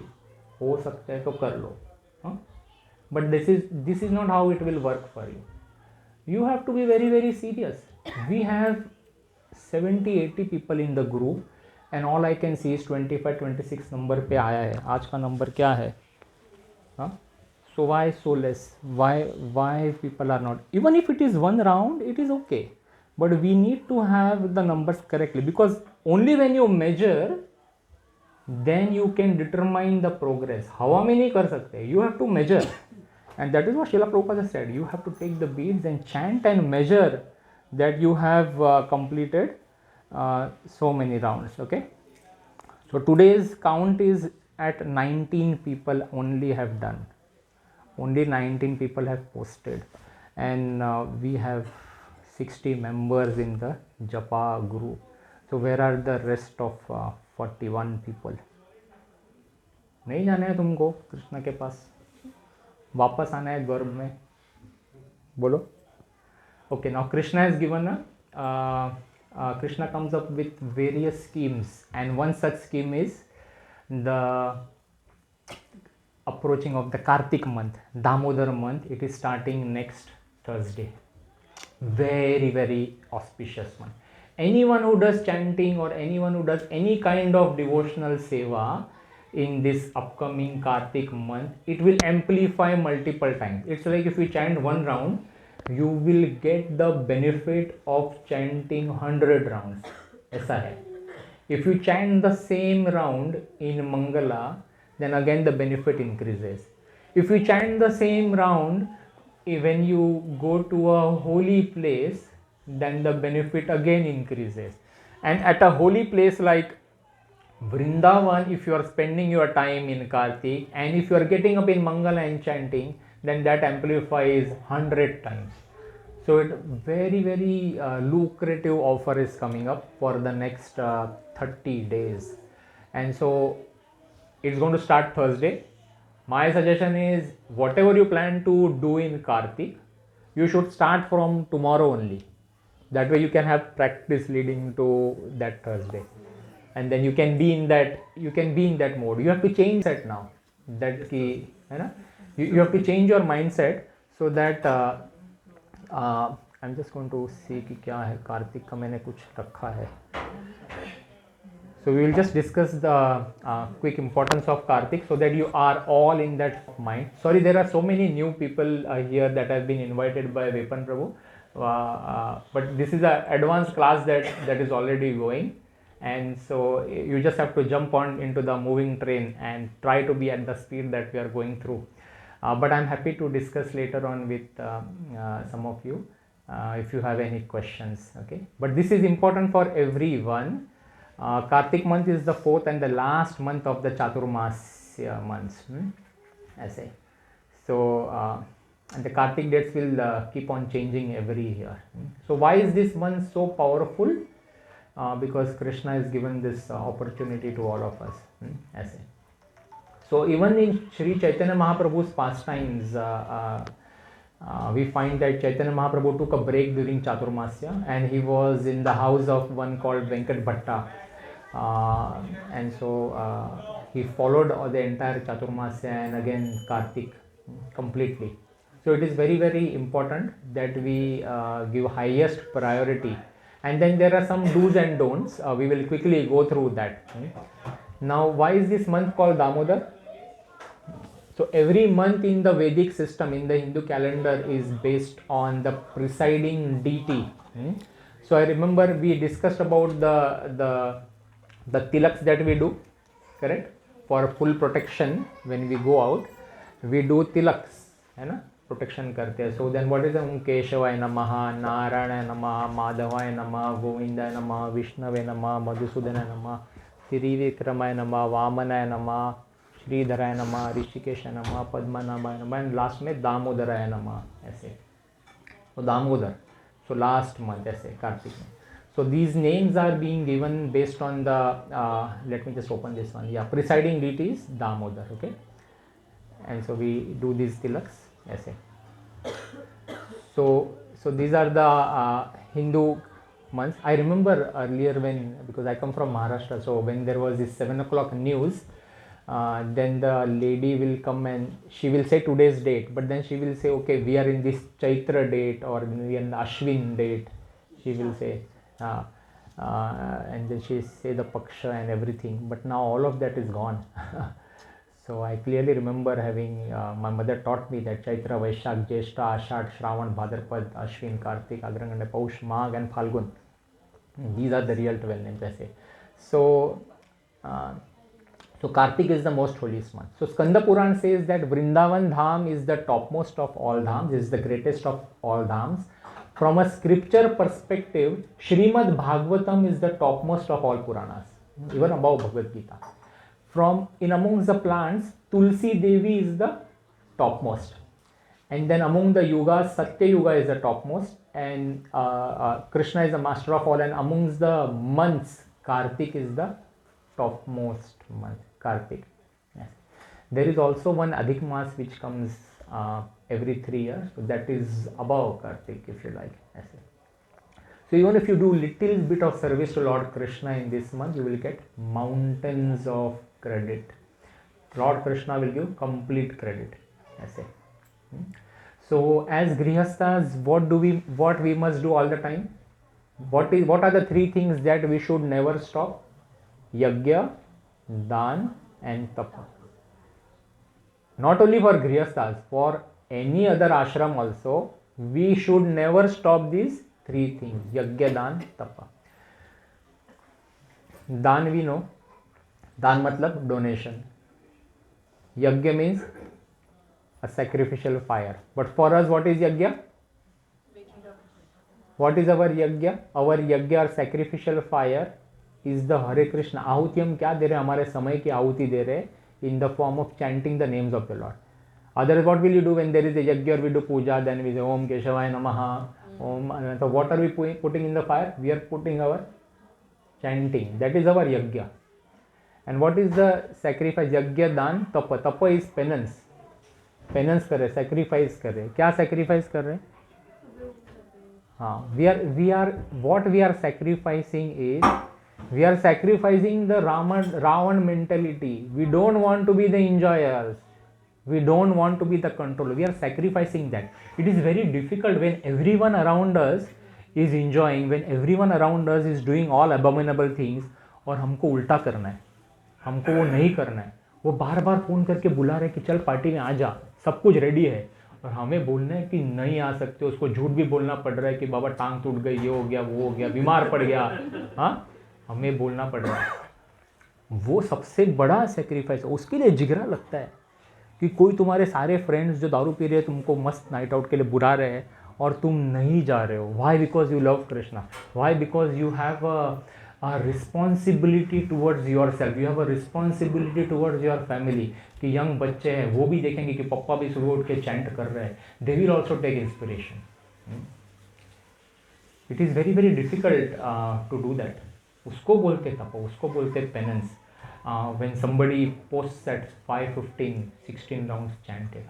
हो सकता है तो कर लो. But this is not how it will work for you. You have to be very, very serious. We have 70-80 people in the group and all I can see is 25-26 number पे आया है. आज का नंबर क्या है? So why so less? Why people are not? Even if it is one round, it is okay. But we need to have the numbers correctly, because only when you measure, then you can determine the progress. हवा में नहीं कर सकते. You have to measure. And that is what Srila Prabhupada said. You have to take the beads and chant and measure that you have completed so many rounds. Okay. So today's count is at 19 people only have done. Only 19 people have posted. And we have 60 members in the Japa group. So where are the rest of 41 people? नहीं जाना है तुमको कृष्ण के पास, वापस आना है गर्भ में, बोलो. Okay, now Krishna has given Krishna comes up with various schemes, and one such scheme is the approaching of the Kartik month, Damodar month. It is starting next Thursday. Very, very auspicious one. Anyone who does chanting or anyone who does any kind of devotional seva in this upcoming Kartik month, it will amplify multiple times. It's like if you chant one round, you will get the benefit of chanting 100 rounds. ऐसा है. If you chant the same round in Mangala, then again the benefit increases. If you chant the same round when you go to a holy place, then the benefit again increases. And at a holy place like Vrindavan, if you are spending your time in Kartik and if you are getting up in Mangala and chanting, then that amplifies 100 times. So it very, very lucrative offer is coming up for the next 30 days. And so it's going to start Thursday. My suggestion is whatever you plan to do in Kartik, you should start from tomorrow only. That way you can have practice leading to that Thursday. And then you can be in that mode. You have to change that now. That key, you have to change your mindset so that I'm just going to see कि क्या है. कार्तिक का मैंने कुछ रखा है. So we will just discuss the quick importance of Kartik so that you are all in that mind. Sorry, there are so many new people here that have been invited by Vepan Prabhu. But this is an advanced class that is already going, and so you just have to jump on into the moving train and try to be at the speed that we are going through. But I'm happy to discuss later on with some of you if you have any questions. Okay, but this is important for everyone. Kartik month is the fourth and the last month of the Chaturmasya months. I say. So and the Kartik dates will keep on changing every year. So why is this month so powerful? Because Krishna has given this opportunity to all of us. I say. So even in Sri Chaitanya Mahaprabhu's pastimes, we find that Chaitanya Mahaprabhu took a break during Chaturmasya and he was in the house of one called Venkat Bhatta. And so he followed the entire Chaturmasya and again Kartik completely. So it is very, very important that we give highest priority. And then there are some do's and don'ts. We will quickly go through that. Now, why is this month called Damodar? So every month in the Vedic system, in the Hindu calendar, is based on the presiding deity. So I remember we discussed about the tilaks that we do, correct? For full protection when we go out, we do tilaks, protection karte hai. So then what is the Keshawaya Namaha, Narayana Namaha, Madhavaya Namaha, Govindaya Namaha, Vishnavaya Namaha, Madhusudana Namaha, Trivikramaya Namaha, Vamanaya Namaha, Sridharaya Namaha, Rishikesha Namaha, Padmanabhaya Namaha, and last में Damodaraya Namaha, ऐसे. So Damodar. So last month, ऐसे Kartik. So these names are being given based on the let me just open this one. Yeah, presiding deity is Damodar. Okay, and so we do these tilaks, ऐसे. So these are the Hindu months. I remember earlier because I come from Maharashtra, so when there was this 7 o'clock news. Then the lady will come and she will say today's date, but then she will say, okay, we are in this Chaitra date or we are in the Ashwin date, she will say, and then she say the Paksha and everything, but now all of that is gone. So I clearly remember having, my mother taught me that Chaitra, Vaishak, Jeshta, Ashad, Shravan, Bhadrapad, Ashwin, Kartik, Agranganda, Paush, Magh and Phalgun. These are the real 12 names, I say. So Kartik is the most holiest month. So Skanda Puran says that Vrindavan Dham is the topmost of all dhams, is the greatest of all dhams. From a scripture perspective, Srimad Bhagavatam is the topmost of all Puranas, even above Bhagavad Gita. From in amongst the plants, Tulsi Devi is the topmost. And then among the yugas, Satya Yuga is the topmost. And Krishna is the master of all. And amongst the months, Kartik is the topmost month. Kartik. Yes. There is also one Adhik Mas which comes every 3 years. So that is above Kartik, if you like. Yes. So even if you do little bit of service to Lord Krishna in this month, you will get mountains of credit. Lord Krishna will give complete credit. Yes. So as Grihasthas, what we must do all the time? What are the 3 things that we should never stop? Yajna, Dan and Tapa. Not only for Grihasthas, for any other ashram also, we should never stop these 3 things. Yajna, Dan, Tapa. Dan we know. Dan matlab donation. Yajna means a sacrificial fire. But for us, what is Yajna? What is our Yajna? Our Yajna or sacrificial fire is the Hare Krishna. आहुति हम क्या दे रहे हैं? हमारे समय की आहुति दे रहे हैं in the form of chanting the names of the Lord. Otherwise, what will you do when there is a yajna or we do puja? Then we say Om Keshavaya Namaha. Om. So what are we putting in the fire? We are putting our chanting. That is our yajna. And what is the sacrifice? Yajna, Dan, Tapa. Tapa is penance. Penance कर रहे, sacrifice कर रहे. क्या sacrifice कर रहे? What we are sacrificing is, we are sacrificing the Ravan mentality. We don't want to be the enjoyers. We don't want to be the controller. We are sacrificing that. It is very difficult when everyone around us is enjoying, when everyone around us is doing all abominable things. और हमको उल्टा करना है, हमको वो नहीं करना है। वो बार बार फ़ोन करके बुला रहे कि चल पार्टी में आ जा, सब कुछ रेडी है, और हमें बोलना है कि नहीं आ सकते। उसको झूठ भी बोलना पड़ रहा है कि बाबा टांग टूट गई, ये हो गया, वो हो गया, बीमार पड़ गया, हाँ हमें बोलना पड़ रहा है। वो सबसे बड़ा सेक्रीफाइस है। उसके लिए जिगरा लगता है कि कोई तुम्हारे सारे फ्रेंड्स जो दारू पी रहे हैं तुमको मस्त नाइट आउट के लिए बुला रहे हैं और तुम नहीं जा रहे हो। Why? Because you love Krishna. Why? Because you have a responsibility towards yourself, you have a responsibility towards your family। कि यंग बच्चे हैं वो भी देखेंगे कि पप्पा भी सुबह उठ के चैंट कर रहे हैं, they will also take inspiration। It is very very difficult to do that। उसको बोलते तप, उसको बोलते penance। When somebody posts at 5:15 16 rounds chanted,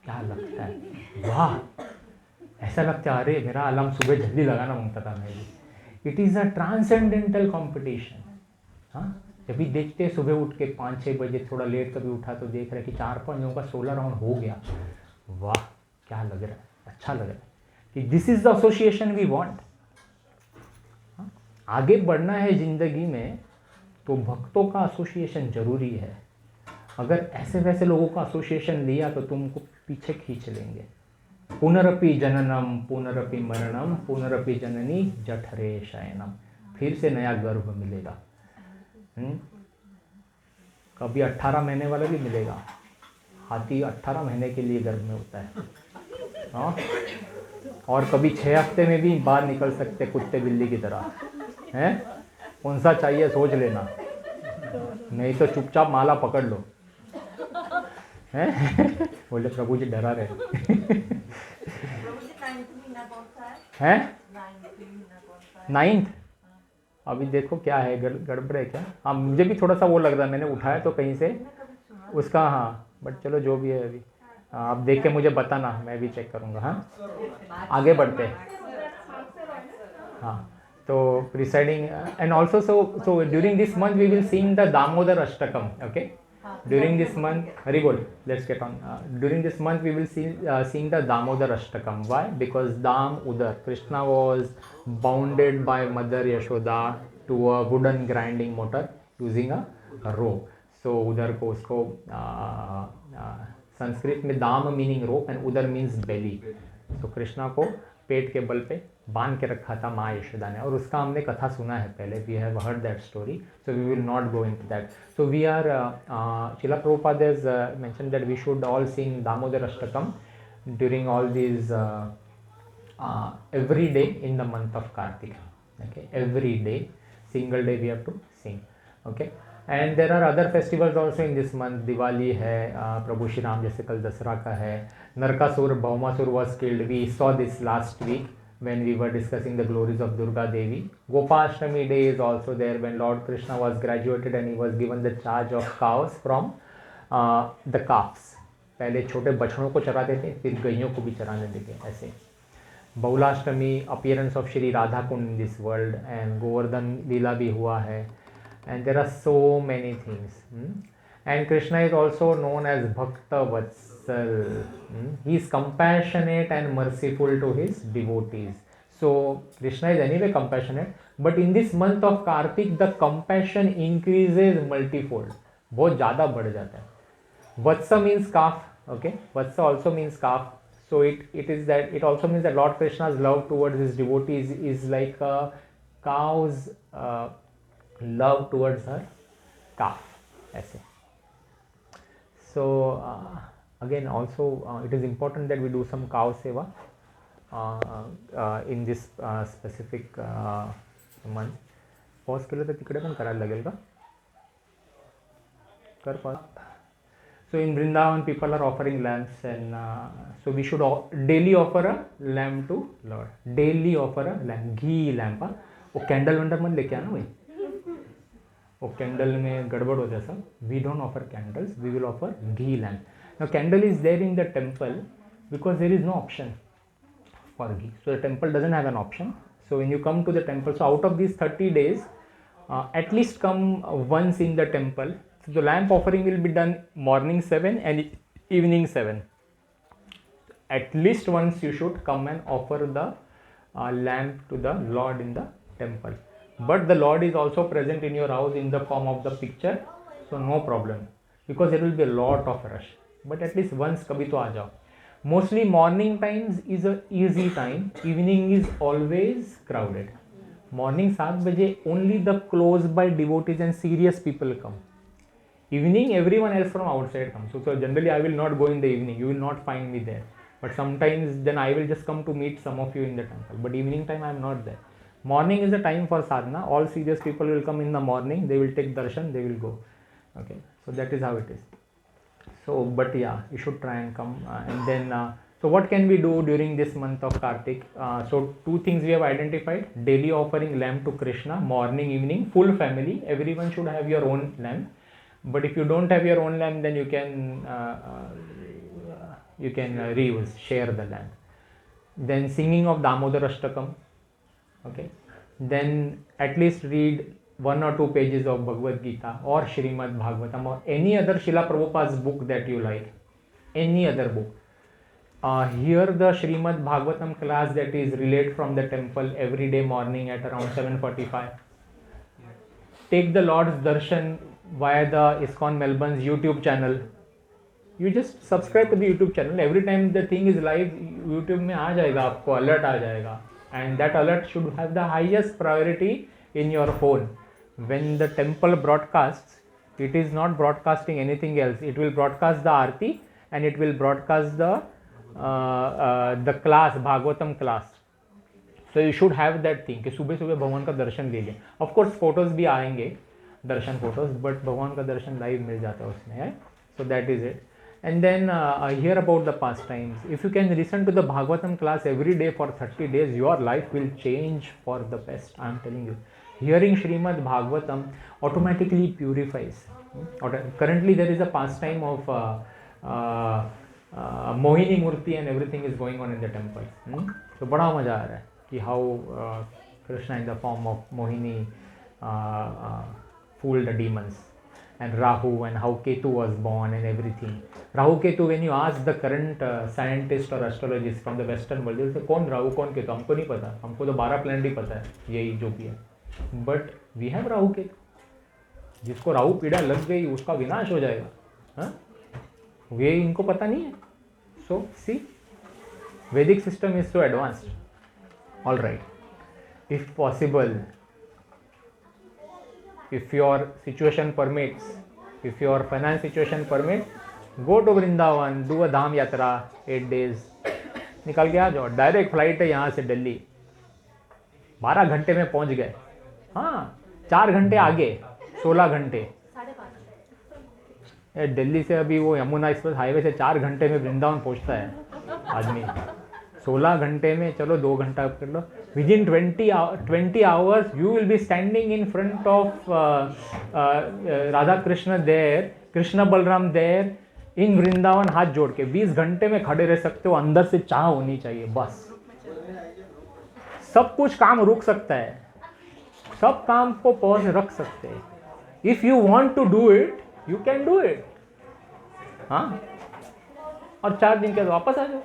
क्या लगता है, वाह, ऐसा लगता है अरे मेरा अलार्म सुबह जल्दी लगाना मांगता था मैं भी। It is a transcendental competition. हाँ, जब भी देखते हैं सुबह उठ के 5-6 बजे, थोड़ा लेट कभी उठा तो देख रहे कि 4-5 लोगों का 16 राउंड हो गया, वाह क्या लग रहा है, अच्छा लग रहा है कि this is the association we want. आगे बढ़ना है जिंदगी में तो भक्तों का एसोसिएशन जरूरी है। अगर ऐसे वैसे लोगों का एसोसिएशन लिया तो तुमको पीछे खींच लेंगे। पुनरपि जननम पुनरपि मरणम पुनरपि जननी जठरे शयनम। फिर से नया गर्भ मिलेगा। कभी 18 महीने वाला भी मिलेगा। हाथी 18 महीने के लिए गर्भ में होता है, हाँ, और कभी 6 हफ्ते में भी बाहर निकल सकते कुत्ते बिल्ली की तरह हैं। कौन सा चाहिए सोच लेना, नहीं तो चुपचाप माला पकड़ लो हैं। बोले प्रभु जी डरा रहे हैं। 9th अभी देखो क्या है, गड़बड़ है क्या। हाँ मुझे भी थोड़ा सा वो लग रहा है, मैंने उठाया तो कहीं से उसका, हाँ बट चलो जो भी है अभी आप देख के मुझे बताना, मैं भी चेक करूँगा। हाँ आगे बढ़ते हैं। हाँ तो residing and also so during this month we will sing the Damodar Ashtakam. Okay, during this month, Haribol, let's get on. During this month, we will sing the Damodar Ashtakam. Why? Because Dam Udar, Krishna was bounded by Mother Yashoda to a wooden grinding motor using a rope. So Udar को उसको संस्कृत में दाम meaning rope and उदर means बेली। तो कृष्णा को पेट के बल पे बांध के रखा था माँ यशोदा ने, और उसका हमने कथा सुना है पहले। We have heard that story, so we will not go into that. So we are Srila Prabhupada has mentioned that we should all sing Damodar Ashtakam during all these every day in the month of Kartik. Okay, every day, single day we have to sing. Okay, and there are other festivals also in this month. Diwali है, प्रभु श्री राम जैसे कल दसरा का है, Narakasura Bhaumasur was killed. We saw this last week when we were discussing the glories of Durga Devi. Gopashtami day is also there when Lord Krishna was graduated and he was given the charge of cows from the calves. पहले छोटे बछड़ों को चराते थे, फिर गैयों को भी चराने लगे ऐसे। Bahulashtami appearance of Shri Radha Kund in this world, and Govardhan lila भी हुआ है, and there are so many things. And Krishna is also known as Bhakta Vatsal. He is compassionate and merciful to his devotees. So Krishna is anyway compassionate, but in this month of Kartik the compassion increases multifold. बहुत ज़्यादा बढ़ जाता है। Vatsa means calf. Okay, Vatsa also means calf. So it also means that Lord Krishna's love towards his devotees is like a cow's love towards her calf, ऐसे। So again also it is important that we do some cow seva in this specific month. Pause केलं तर तिकडे पण करायला लागेल का? कर pause. So in Vrindavan people are offering lamps, and so we should daily offer a lamp to Lord. Daily offer a lamp, ghee lamp. वो candle bundle मत लेके आना भाई, वो कैंडल में गड़बड़ हो जाए सब. We don't offer candles, we will offer ghee lamp. Now candle is there in the temple because there is no option for ghee, so the temple doesn't have an option. So when you come to the temple, so out of these 30 days, at least come once in the temple. So the lamp offering will be done morning 7 and evening 7. At least once you should come and offer the lamp to the Lord in the temple. but the Lord is also present in your house in the form of the picture, so no problem, because there will be a lot of rush, but at least once kabhi to aa jao. Mostly morning times is a easy time, evening is always crowded. Morning 7 baje only the close by devotees and serious people come. Evening everyone else from outside comes. So generally I will not go in the evening, you will not find me there. But sometimes then I will just come to meet some of you in the temple. But evening time I am not there. Morning is a time for sadhana. All serious people will come in the morning. They will take darshan. They will go. Okay. So that is how it is. So, but yeah, you should try and come. And then, so what can we do during this month of Kartik? So 2 things we have identified. Daily offering lamp to Krishna. Morning, evening. Full family. Everyone should have your own lamp. But if you don't have your own lamp, then you can reuse, share the lamp. Then singing of Damodar Ashtakam. Okay. Then at least read 1 or 2 pages of Bhagavad Gita or Srimad Bhagavatam or any other Srila Prabhupada's book that you like. Any other book. Hear the Srimad Bhagavatam class that is relayed from the temple every day morning at around 7:45. Take the Lord's darshan via the ISKCON Melbourne's YouTube channel. You just subscribe to the YouTube channel. Every time the thing is live, YouTube में आ जाएगा आपको alert आ जाएगा. And that alert should have the highest priority in your phone. When the temple broadcasts, it is not broadcasting anything else. It will broadcast the Aarti and it will broadcast the class, Bhagavatam class. So you should have that thing कि सुबह सुबह भगवान का दर्शन ले लें. Of course photos भी आएंगे, दर्शन photos, but भगवान का दर्शन live मिल जाता है उसमें, है. So that is it. And then hear about the pastimes. If you can listen to the Bhagavatam class every day for 30 days, your life will change for the best. I am telling you. Hearing Srimad Bhagavatam automatically purifies. Currently there is a pastime of Mohini Murti and everything is going on in the temple. So बड़ा मजा आ रहा है कि how Krishna in the form of Mohini fooled the demons. And Rahu and how Ketu was born and everything. Rahu Ketu, when you ask the current scientists or astrologists from the western world, they will say कौन राहु कौन केतु, हमको नहीं पता, हमको तो 12 planet ही पता है, यही जो भी है. But we have Rahu Ketu. जिसको राहु पीड़ा लग गई उसका विनाश हो जाएगा. हाँ, ये इनको पता नहीं है. So see, Vedic system is so advanced. All right, if possible, if your situation permits, if your finance situation permits, go to Vrindavan, do a Dham Yatra, 8 days, निकल के आ जाओ. डायरेक्ट फ्लाइट है यहाँ से दिल्ली, 12 घंटे में पहुँच गए. हाँ, 4 घंटे आगे, 16 घंटे. दिल्ली से अभी वो यमुना एक्सप्रेस हाईवे से 4 घंटे में वृंदावन पहुँचता है आदमी. 16 घंटे में चलो 2 घंटा कर लो. Within 20 hours, you will be standing in front of Radha Krishna there, Krishna Balram there, in Vrindavan हाथ जोड़ के 20 घंटे में खड़े रह सकते हो. अंदर से चाह होनी चाहिए बस. सब कुछ काम रुक सकता है, सब काम को पॉज रख सकते हैं. If you want to do it, you can do it. हाँ, और 4 दिन के बाद वापस आ जाओ.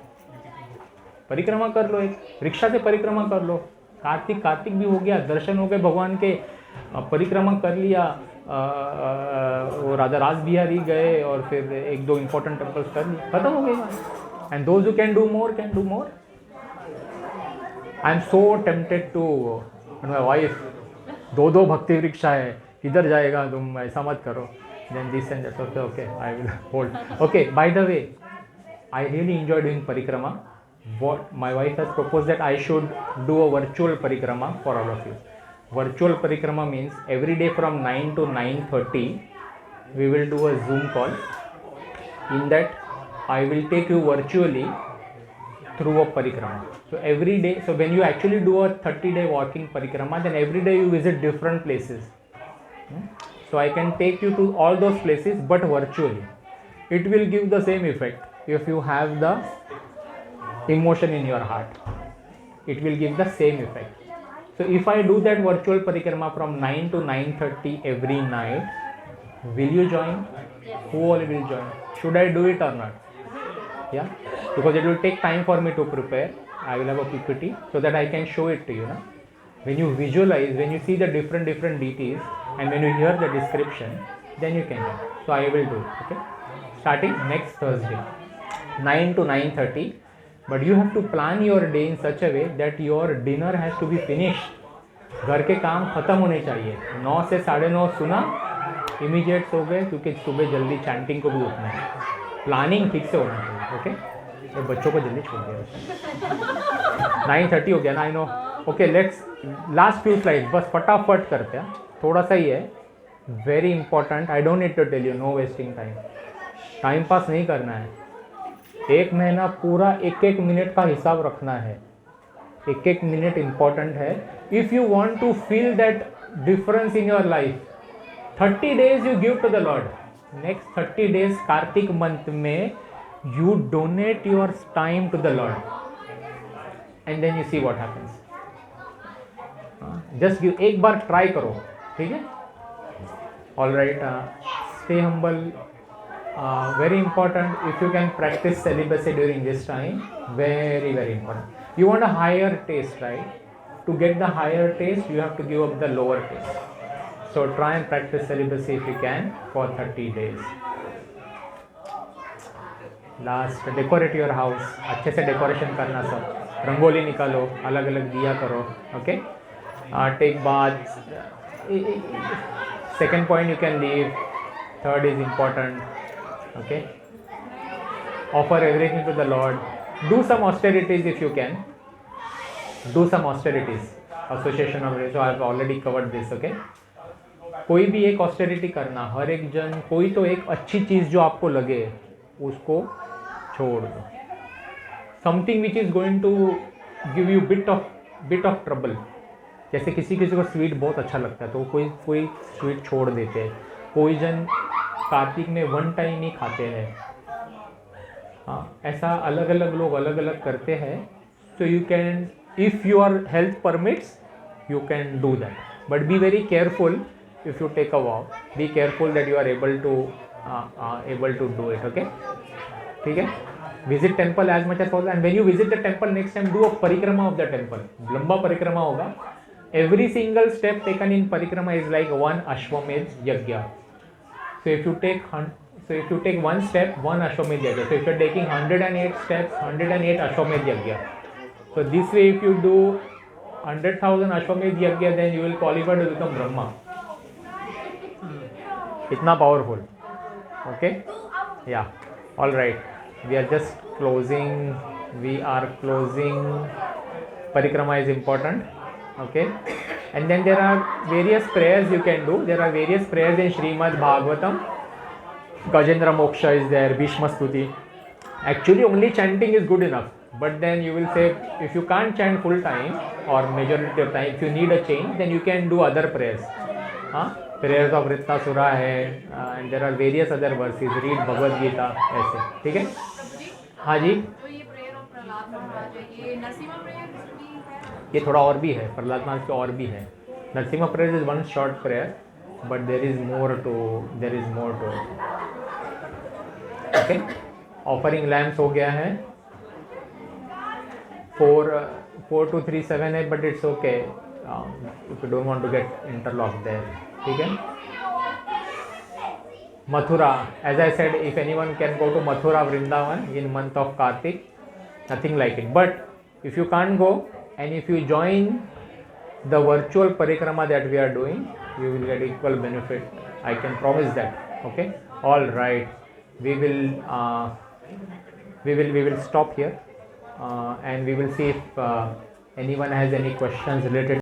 परिक्रमा कर लो, एक रिक्शा से परिक्रमा कर लो. कार्तिक भी हो गया, दर्शन हो गए भगवान के, परिक्रमा कर लिया. वो राजा राज बिहारी गए और फिर 1-2 इम्पोर्टेंट टेम्पल्स कर लिए, खत्म हो गई. And those who can do more can do more. I am so tempted to my wife, 2 bhakti rickshaw है, किधर जाएगा तुम, ऐसा मत करो. Then this and that. Okay I will hold. Okay, by the way, I really enjoy doing parikrama. What my wife has proposed that I should do a virtual parikrama for all of you. Virtual parikrama means every day from 9 to 9:30 we will do a Zoom call. In that I will take you virtually through a parikrama. So every day, so when you actually do a 30-day walking parikrama, then every day you visit different places. So I can take you to all those places but virtually. It will give the same effect if you have the emotion in your heart. It will give the same effect. So if I do that virtual parikrama from 9 to 9:30 every night, will you join? Who all will join? Should I do it or not? Yeah, because it will take time for me to prepare. I will have a PPT so that I can show it to you. When you visualize, when you see the different deities, and when you hear the description, then you can get. So I will do, okay? Starting next Thursday, 9 to 9:30. But you have to plan your day in such a way that your dinner has to be finished. घर के काम खत्म होने चाहिए. 9 से 9:30 सुना, immediate सो गए, क्योंकि सुबह जल्दी चैंटिंग को भी उठना है. प्लानिंग ठीक से होना चाहिए, ओके? ये बच्चों को जल्दी छोड़ दिया. 9:30 हो गया ना, I know. Okay, let's last few slides बस फटाफट करते हैं, थोड़ा सा ही है. Very important, I don't need to tell you, no wasting time. Time pass नहीं करना है. एक महीना पूरा एक एक मिनट का हिसाब रखना है. एक एक मिनट इंपॉर्टेंट है. If you want to feel that difference in your life, 30 days you give to the Lord. Next 30 days Kartik month में you donate your time to the Lord, and then you see what happens. Just give, एक बार try करो, ठीक है? All right, stay humble. Very important. If you can practice celibacy during this time, very important. You want a higher taste, right? To get the higher taste, you have to give up the lower taste. So try and practice celibacy if you can for 30 days. Last, decorate your house. अच्छे से decoration करना सब. रंगोली निकालो, अलग अलग दिया करो, okay? Take baths. Second point you can leave. Third is important, okay? Offer everything to the Lord. Do some austerities if you can. Do some austerities. Association of, so I have already covered this, okay? कोई भी एक austerity करना, हर एक जन, कोई तो एक अच्छी चीज़ जो आपको लगे उसको छोड़ दो. Something which is going to give you bit of trouble. जैसे किसी को स्वीट बहुत अच्छा लगता है तो कोई स्वीट छोड़ देते हैं. कोई जन कार्तिक में 1 टाइम ही खाते हैं. हाँ, ऐसा अलग अलग लोग अलग अलग करते हैं. So you can, if your health permits, you can do that, but be very careful. If you take a vow, be careful that you are able to do it, okay? ठीक है? Visit temple as much as possible, and when you visit the temple next time, do a parikrama of the temple. लंबा परिक्रमा होगा. Every single step taken in parikrama is like one ashwamedh yajna. So if you take one step, one ashwamedh yajna. So if you are taking 108 steps, 108 ashwamedh yajna. So this way, if you do 100,000 ashwamedh yajna, then you will qualify to become Brahma. इतना powerful, okay? Yeah, all right, we are just closing. Parikrama is important, okay? And then there are various prayers you can do. There are various prayers in Shrimad Bhagavatam. Gajendra Moksha is there, Bhishma Stuti. Actually only chanting is good enough, but then you will say if you can't chant full time or majority of time, if you need a change, then you can do other prayers. Prayers of Ritasura है, and there are various other verses. Read Bhagavad Gita, ऐसे, ठीक है? हाँ जी. तो ये prayer of Prahlad महाराज है, ये Narasimha prayer भी है? ये थोड़ा और भी है, प्रहलाद महाराज के और भी है. Narasimha prayer is one short prayer, but there is more to it. Okay? Offering lamps हो गया है. 4 to 3 7 है, but it's okay if you don't want to get interlocked there. ठीक है? Mathura, as I said, if anyone can go to Mathura Vrindavan in month of Kartik, nothing like it. But if you can't go, and if you join the virtual parikrama that we are doing, you will get equal benefit. I can promise that. Okay? All right. We will stop here. And we will see if anyone has any questions related